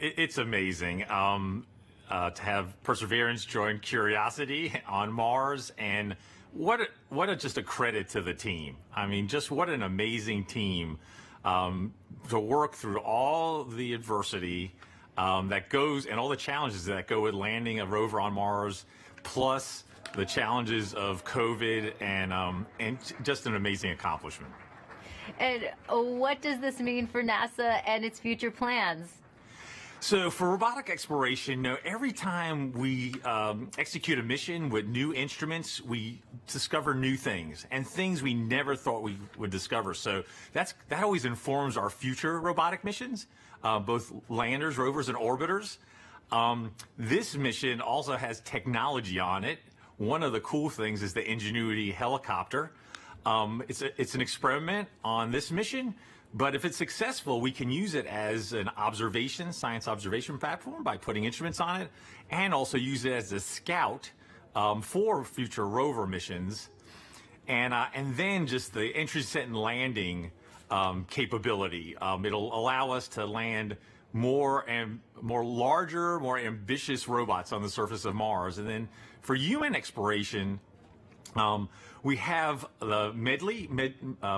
It's amazing to have Perseverance join Curiosity on Mars, and just a credit to the team. I mean, just what an amazing team to work through all the adversity that goes and all the challenges that go with landing a rover on Mars, plus the challenges of COVID, and just an amazing accomplishment. And what does this mean for NASA and its future plans? So for robotic exploration, every time we execute a mission with new instruments, we discover new things and things we never thought we would discover. So that always informs our future robotic missions, both landers, rovers, and orbiters. This mission also has technology on it. One of the cool things is the Ingenuity helicopter. It's an experiment on this mission. But if it's successful, we can use it as an science observation platform by putting instruments on it, and also use it as a scout for future rover missions. And then just the entry, descent, and landing capability. It'll allow us to land more larger, more ambitious robots on the surface of Mars. And then for human exploration, we have the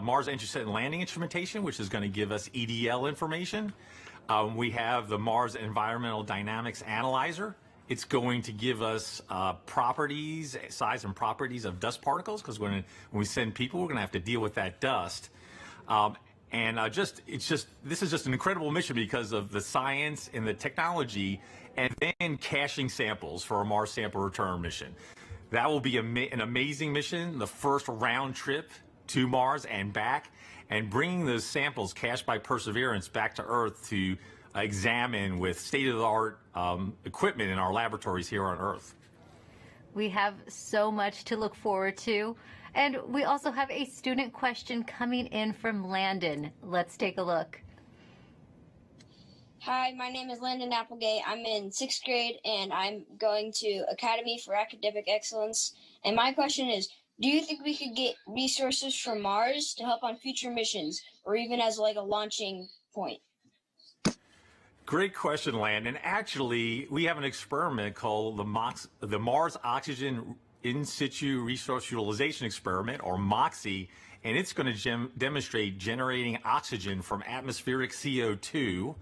Mars Entry, Descent, and Landing Instrumentation, which is going to give us EDL information. We have the Mars Environmental Dynamics Analyzer. It's going to give us size and properties of dust particles, because when we send people, we're going to have to deal with that dust. This is just an incredible mission because of the science and the technology, and then caching samples for a Mars sample return mission. That will be an amazing mission, the first round trip to Mars and back, and bringing those samples cached by Perseverance back to Earth to examine with state-of-the-art equipment in our laboratories here on Earth. We have so much to look forward to. And we also have a student question coming in from Landon. Let's take a look. Hi, my name is Landon Applegate. I'm in 6th grade, and I'm going to Academy for Academic Excellence. And my question is, do you think we could get resources from Mars to help on future missions, or even as like a launching point? Great question, Landon. Actually, we have an experiment called the Mars Oxygen In Situ Resource Utilization Experiment, or MOXIE, and it's going to demonstrate generating oxygen from atmospheric CO2.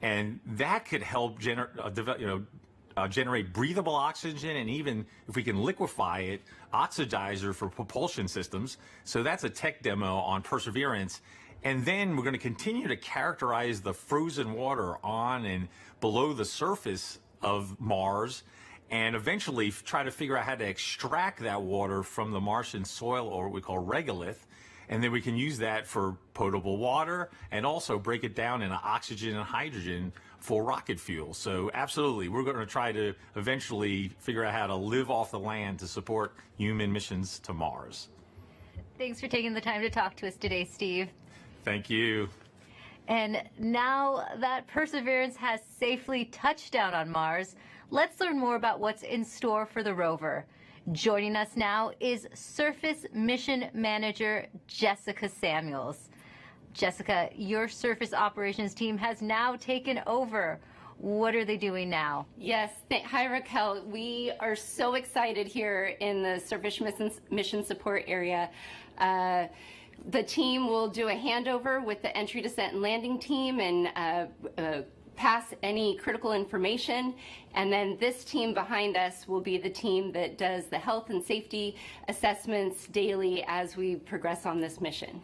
And that could help generate breathable oxygen, and even if we can liquefy it, oxidizer for propulsion systems. So that's a tech demo on Perseverance. And then we're going to continue to characterize the frozen water on and below the surface of Mars, and eventually try to figure out how to extract that water from the Martian soil, or what we call regolith, and then we can use that for potable water and also break it down into oxygen and hydrogen for rocket fuel. So absolutely, we're going to try to eventually figure out how to live off the land to support human missions to Mars. Thanks for taking the time to talk to us today, Steve. Thank you. And now that Perseverance has safely touched down on Mars, let's learn more about what's in store for the rover. Joining us now is Surface Mission Manager Jessica Samuels. Jessica, your surface operations team has now taken over. What are they doing now? Yes. Hi, Raquel. We are so excited here in the Surface Mission Support area. The team will do a handover with the entry, descent, and landing team and pass any critical information. And then this team behind us will be the team that does the health and safety assessments daily as we progress on this mission.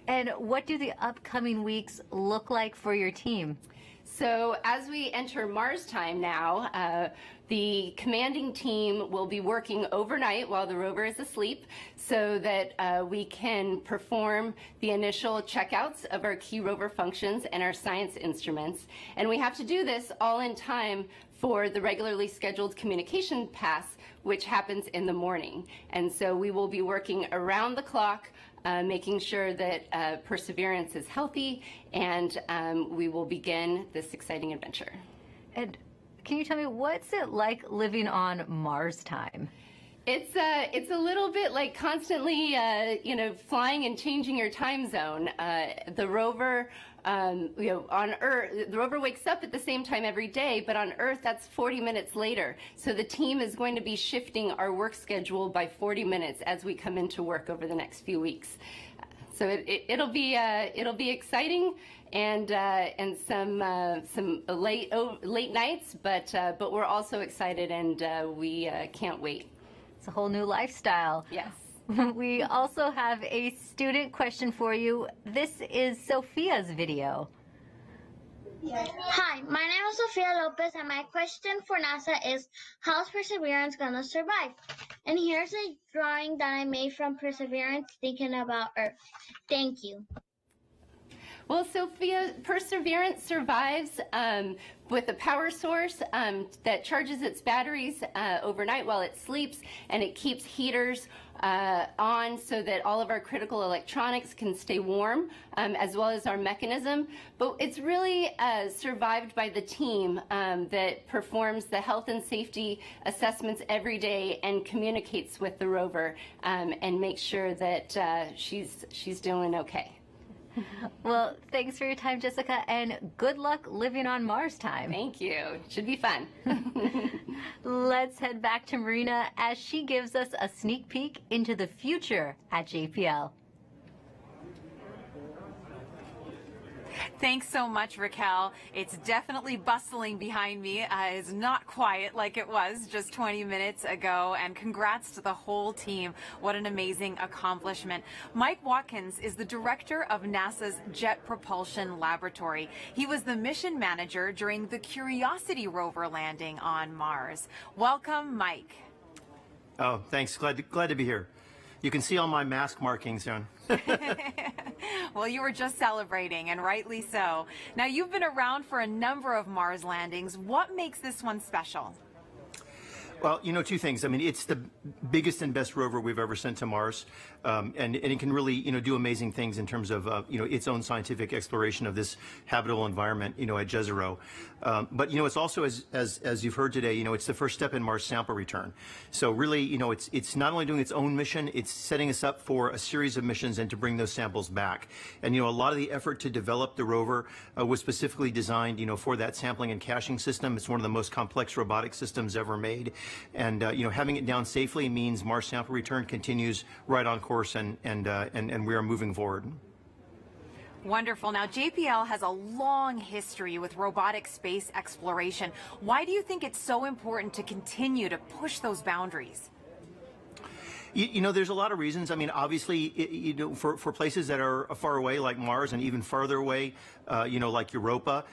And what do the upcoming weeks look like for your team? So as we enter Mars time now, the commanding team will be working overnight while the rover is asleep so that we can perform the initial checkouts of our key rover functions and our science instruments. And we have to do this all in time for the regularly scheduled communication pass, which happens in the morning. And so we will be working around the clock, making sure that Perseverance is healthy, and we will begin this exciting adventure. And can you tell me, what's it like living on Mars time? It's a little bit like constantly, flying and changing your time zone. The rover, on Earth, the rover wakes up at the same time every day, but on Earth, that's 40 minutes later. So the team is going to be shifting our work schedule by 40 minutes as we come into work over the next few weeks. So it'll be exciting and some late nights, but we're also excited and we can't wait. It's a whole new lifestyle. Yes. We also have a student question for you. This is Sophia's video. Hi, my name is Sofia Lopez, and my question for NASA is, how's Perseverance gonna survive? And here's a drawing that I made from Perseverance thinking about Earth. Thank you. Well, Sophia, Perseverance survives with a power source that charges its batteries overnight while it sleeps, and it keeps heaters on so that all of our critical electronics can stay warm, as well as our mechanism. But it's really survived by the team that performs the health and safety assessments every day and communicates with the rover and makes sure that she's doing okay. Well, thanks for your time, Jessica, and good luck living on Mars time. Thank you. Should be fun. Let's head back to Marina as she gives us a sneak peek into the future at JPL. Thanks so much, Raquel. It's definitely bustling behind me. It's not quiet like it was just 20 minutes ago. And congrats to the whole team. What an amazing accomplishment. Mike Watkins is the director of NASA's Jet Propulsion Laboratory. He was the mission manager during the Curiosity rover landing on Mars. Welcome, Mike. Oh, thanks. Glad to be here. You can see all my mask markings on. Well, you were just celebrating, and rightly so. Now, you've been around for a number of Mars landings. What makes this one special? Well, two things. I mean, it's the biggest and best rover we've ever sent to Mars, and it can really, do amazing things in terms of, its own scientific exploration of this habitable environment, at Jezero. But, it's also, as you've heard today, it's the first step in Mars sample return. So really, it's not only doing its own mission, it's setting us up for a series of missions and to bring those samples back. And, a lot of the effort to develop the rover was specifically designed, for that sampling and caching system. It's one of the most complex robotic systems ever made. And, having it down safely means Mars sample return continues right on course, and we are moving forward. Wonderful. Now, JPL has a long history with robotic space exploration. Why do you think it's so important to continue to push those boundaries? You know, there's a lot of reasons. I mean, obviously, you know, for places that are far away like Mars and even farther away, you know, like Europa,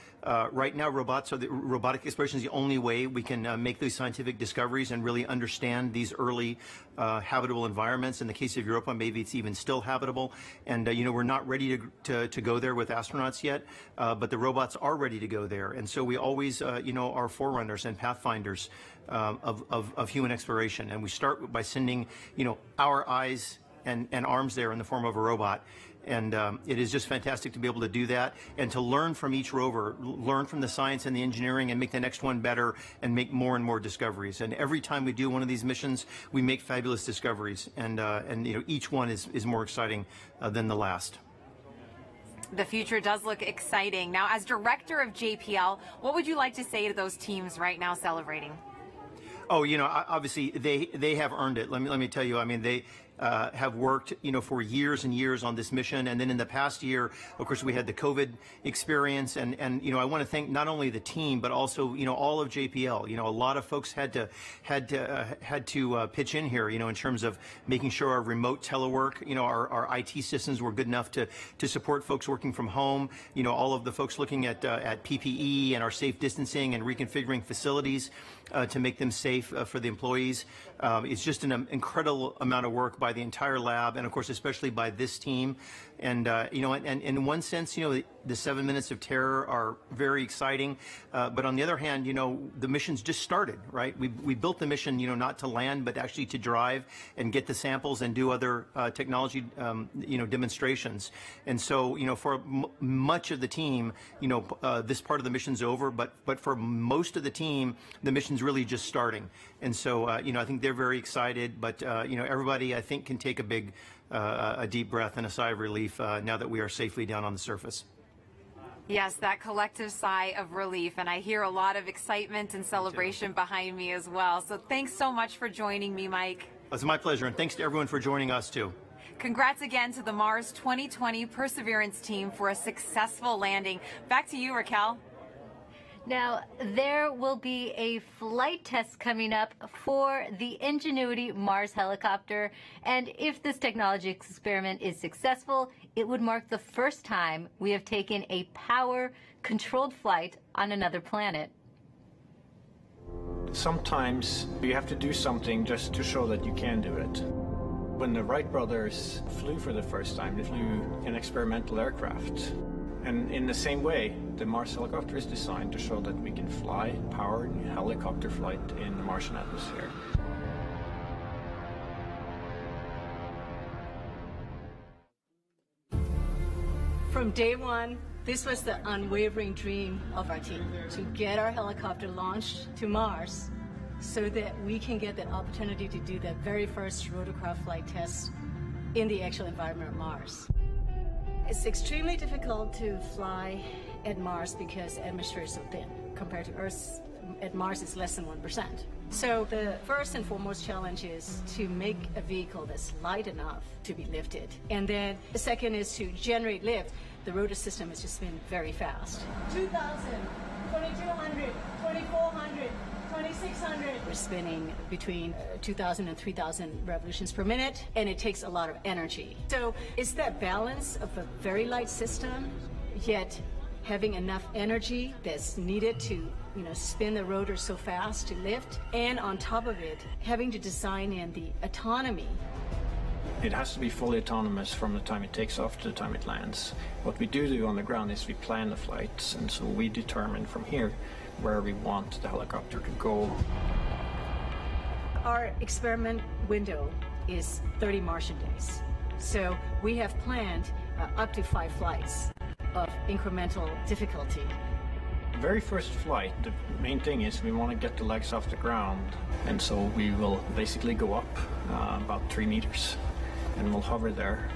right now robotic exploration is the only way we can make these scientific discoveries and really understand these early habitable environments. In the case of Europa, maybe it's even still habitable. And, you know, we're not ready to go there with astronauts yet, but the robots are ready to go there. And so we always, you know, are forerunners and pathfinders of human exploration. And we start by sending, you know, our eyes and arms there in the form of a robot. And it is just fantastic to be able to do that and to learn from each rover, learn from the science and the engineering and make the next one better and make more and more discoveries. And every time we do one of these missions, we make fabulous discoveries. And you know, each one is more exciting than the last. The future does look exciting. Now, as director of JPL, what would you like to say to those teams right now celebrating? Oh, you know, obviously they have earned it. Let me tell you. I mean, they have worked, you know, for years and years on this mission, and then in the past year, of course, we had the COVID experience, and you know, I want to thank not only the team but also, you know, all of JPL. You know, a lot of folks had to pitch in here, you know, in terms of making sure our remote telework, you know, our IT systems were good enough to support folks working from home. You know, all of the folks looking at PPE and our safe distancing and reconfiguring facilities to make them safe for the employees. It's just an incredible amount of work by the entire lab, and of course, especially by this team. And you know, and in one sense, you know, the 7 minutes of terror are very exciting. But on the other hand, you know, the mission's just started, right? We built the mission, you know, not to land, but actually to drive and get the samples and do other technology, you know, demonstrations. And so, you know, for much of the team, you know, this part of the mission's over, but for most of the team, the mission's really just starting. And so, you know, I think they're very excited. But you know, everybody, I think, can take a deep breath and a sigh of relief now that we are safely down on the surface. Yes, that collective sigh of relief, and I hear a lot of excitement and celebration behind me as well. So thanks so much for joining me, Mike. It's my pleasure, and thanks to everyone for joining us too. Congrats again to the Mars 2020 Perseverance team for a successful landing. Back to you, Raquel. Now, there will be a flight test coming up for the Ingenuity Mars helicopter, and if this technology experiment is successful, it would mark the first time we have taken a power-controlled flight on another planet. Sometimes you have to do something just to show that you can do it. When the Wright brothers flew for the first time, they flew an experimental aircraft. And in the same way, the Mars helicopter is designed to show that we can fly powered helicopter flight in the Martian atmosphere. From day one, this was the unwavering dream of our team, to get our helicopter launched to Mars so that we can get that opportunity to do that very first rotorcraft flight test in the actual environment of Mars. It's extremely difficult to fly at Mars because the atmosphere is so thin. Compared to Earth, at Mars it's less than 1%. So the first and foremost challenge is to make a vehicle that's light enough to be lifted. And then the second is to generate lift. The rotor system has just been very fast. 2,000, 2,200, 2,400. 2,600. We're spinning between 2,000 and 3,000 revolutions per minute, and it takes a lot of energy. So it's that balance of a very light system, yet having enough energy that's needed to, you know, spin the rotor so fast to lift, and on top of it, having to design in the autonomy. It has to be fully autonomous from the time it takes off to the time it lands. What we do on the ground is we plan the flights, and so we determine from here where we want the helicopter to go. Our experiment window is 30 Martian days. So we have planned up to 5 flights of incremental difficulty. The very first flight, the main thing is we want to get the legs off the ground, and so we will basically go up about 3 meters, and we'll hover there,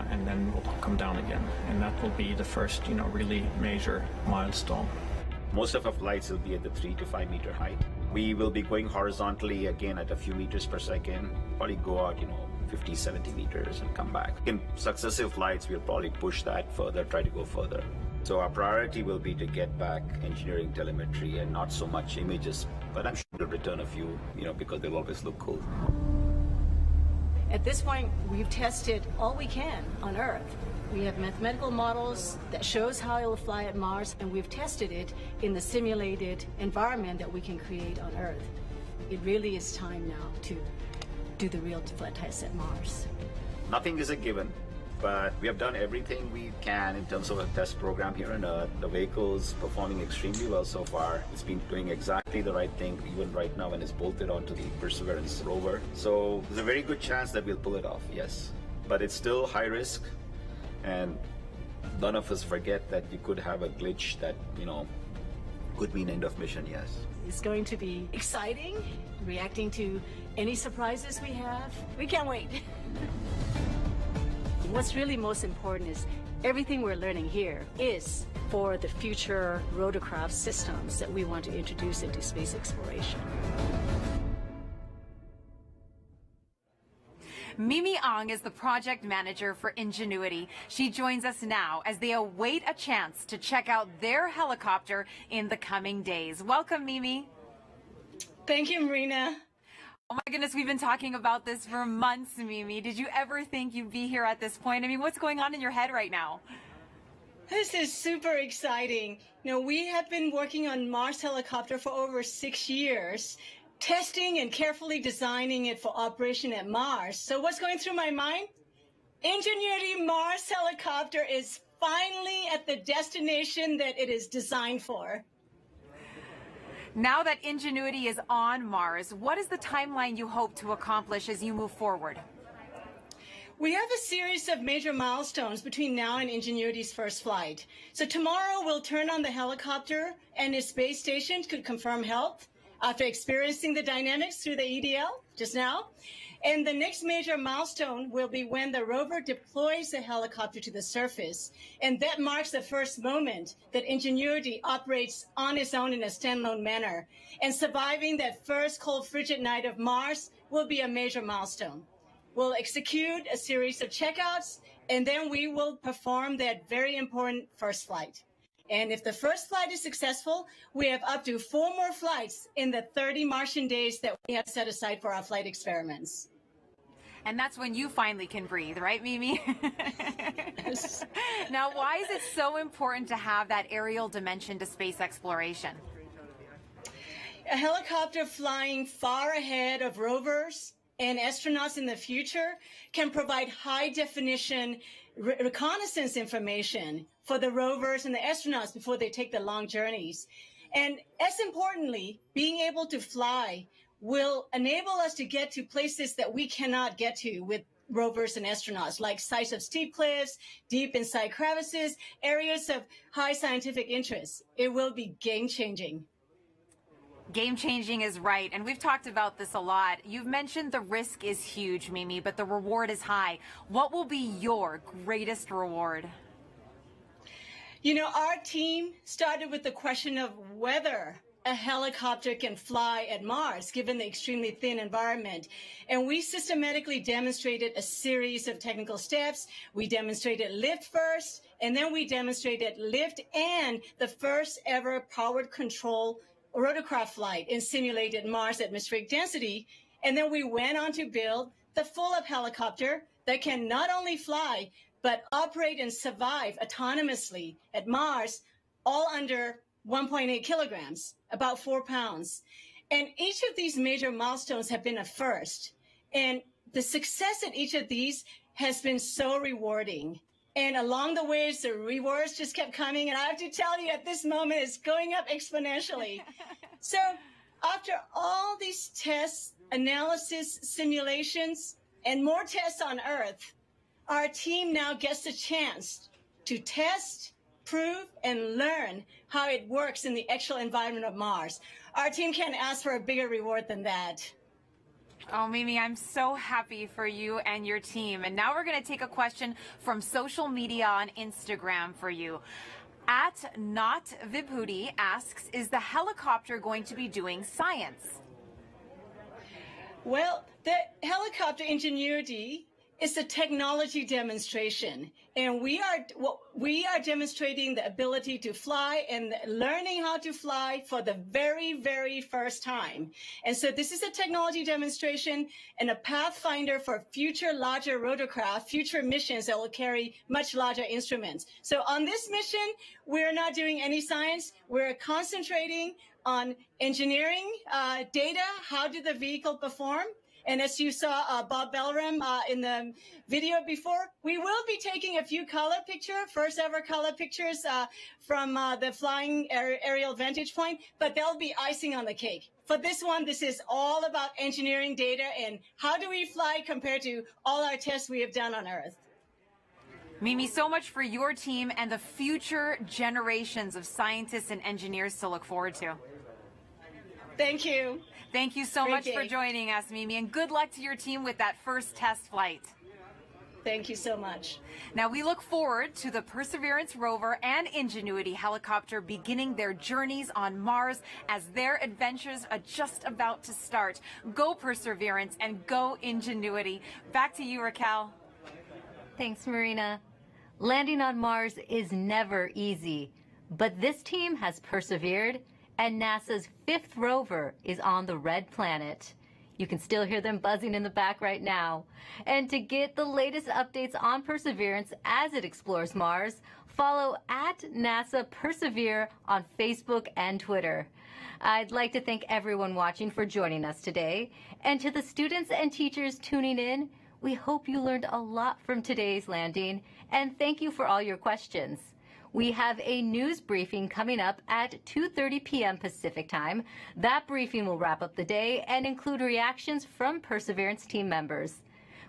and then we'll come down again, and that will be the first, you know, really major milestone. Most of our flights will be at the 3 to 5 meter height. We will be going horizontally again at a few meters per second, probably go out, you know, 50, 70 meters and come back. In successive flights, we'll probably push that further, try to go further. So our priority will be to get back engineering telemetry and not so much images, but I'm sure to return a few, you know, because they'll always look cool. At this point, we've tested all we can on Earth. We have mathematical models that shows how it will fly at Mars, and we've tested it in the simulated environment that we can create on Earth. It really is time now to do the real flight tests at Mars. Nothing is a given, but we have done everything we can in terms of a test program here on Earth. The vehicle's performing extremely well so far. It's been doing exactly the right thing, even right now when it's bolted onto the Perseverance rover. So there's a very good chance that we'll pull it off, yes. But it's still high risk, and none of us forget that you could have a glitch that, could mean end of mission, yes. It's going to be exciting, reacting to any surprises we have. We can't wait. What's really most important is everything we're learning here is for the future rotorcraft systems that we want to introduce into space exploration. Mimi Ong is the project manager for Ingenuity. She joins us now as they await a chance to check out their helicopter in the coming days. Welcome, Mimi. Thank you, Marina. Oh my goodness, we've been talking about this for months, Mimi. Did you ever think you'd be here at this point? I mean, what's going on in your head right now? This is super exciting. We have been working on Mars helicopter for over 6 years, testing and carefully designing it for operation at Mars. So what's going through my mind? Ingenuity Mars helicopter is finally at the destination that it is designed for. Now that Ingenuity is on Mars, what is the timeline you hope to accomplish as you move forward? We have a series of major milestones between now and Ingenuity's first flight. So tomorrow we'll turn on the helicopter and its base station to confirm health after experiencing the dynamics through the EDL just now. And the next major milestone will be when the rover deploys the helicopter to the surface. And that marks the first moment that Ingenuity operates on its own in a standalone manner. And surviving that first cold, frigid night of Mars will be a major milestone. We'll execute a series of checkouts, and then we will perform that very important first flight. And if the first flight is successful, we have up to 4 more flights in the 30 Martian days that we have set aside for our flight experiments. And that's when you finally can breathe, right, Mimi? Yes. Now, why is it so important to have that aerial dimension to space exploration? A helicopter flying far ahead of rovers and astronauts in the future can provide high-definition reconnaissance information for the rovers and the astronauts before they take the long journeys. And as importantly, being able to fly will enable us to get to places that we cannot get to with rovers and astronauts, like sites of steep cliffs, deep inside crevices, areas of high scientific interest. It will be game-changing. Game-changing is right, and we've talked about this a lot. You've mentioned the risk is huge, Mimi, but the reward is high. What will be your greatest reward? Our team started with the question of whether a helicopter can fly at Mars, given the extremely thin environment. And we systematically demonstrated a series of technical steps. We demonstrated lift first, and then we demonstrated lift and the first ever powered control rotorcraft flight in simulated Mars atmospheric density. And then we went on to build the full-up helicopter that can not only fly, but operate and survive autonomously at Mars, all under 1.8 kilograms, about 4 pounds. And each of these major milestones have been a first. And the success at each of these has been so rewarding. And along the ways, the rewards just kept coming. And I have to tell you, at this moment, it's going up exponentially. So after all these tests, analysis, simulations, and more tests on Earth, our team now gets a chance to test, prove, and learn how it works in the actual environment of Mars. Our team can't ask for a bigger reward than that. Oh, Mimi, I'm so happy for you and your team. And now we're going to take a question from social media on Instagram for you. @NotVibhuti asks, is the helicopter going to be doing science? Well, the helicopter Ingenuity It's a technology demonstration, and we are demonstrating the ability to fly and learning how to fly for the very, very first time. And so this is a technology demonstration and a pathfinder for future larger rotorcraft, future missions that will carry much larger instruments. So on this mission, we're not doing any science. We're concentrating on engineering data. How did the vehicle perform? And as you saw Bob Belram in the video before, we will be taking a few first ever color pictures from the flying aerial vantage point, but they'll be icing on the cake. For this one, this is all about engineering data and how do we fly compared to all our tests we have done on Earth. Mimi, so much for your team and the future generations of scientists and engineers to look forward to. Thank you. Thank you so much for joining us, Mimi, and good luck to your team with that first test flight. Thank you so much. Now, we look forward to the Perseverance rover and Ingenuity helicopter beginning their journeys on Mars as their adventures are just about to start. Go Perseverance and go Ingenuity. Back to you, Raquel. Thanks, Marina. Landing on Mars is never easy, but this team has persevered, and NASA's 5th rover is on the red planet. You can still hear them buzzing in the back right now. And to get the latest updates on Perseverance as it explores Mars, follow @NASA Persevere on Facebook and Twitter. I'd like to thank everyone watching for joining us today. And to the students and teachers tuning in, we hope you learned a lot from today's landing, and thank you for all your questions. We have a news briefing coming up at 2:30 p.m. Pacific Time. That briefing will wrap up the day and include reactions from Perseverance team members.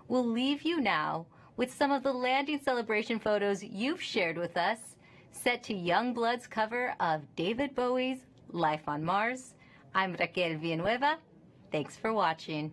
We'll leave you now with some of the landing celebration photos you've shared with us, set to Youngblood's cover of David Bowie's Life on Mars. I'm Raquel Villanueva. Thanks for watching.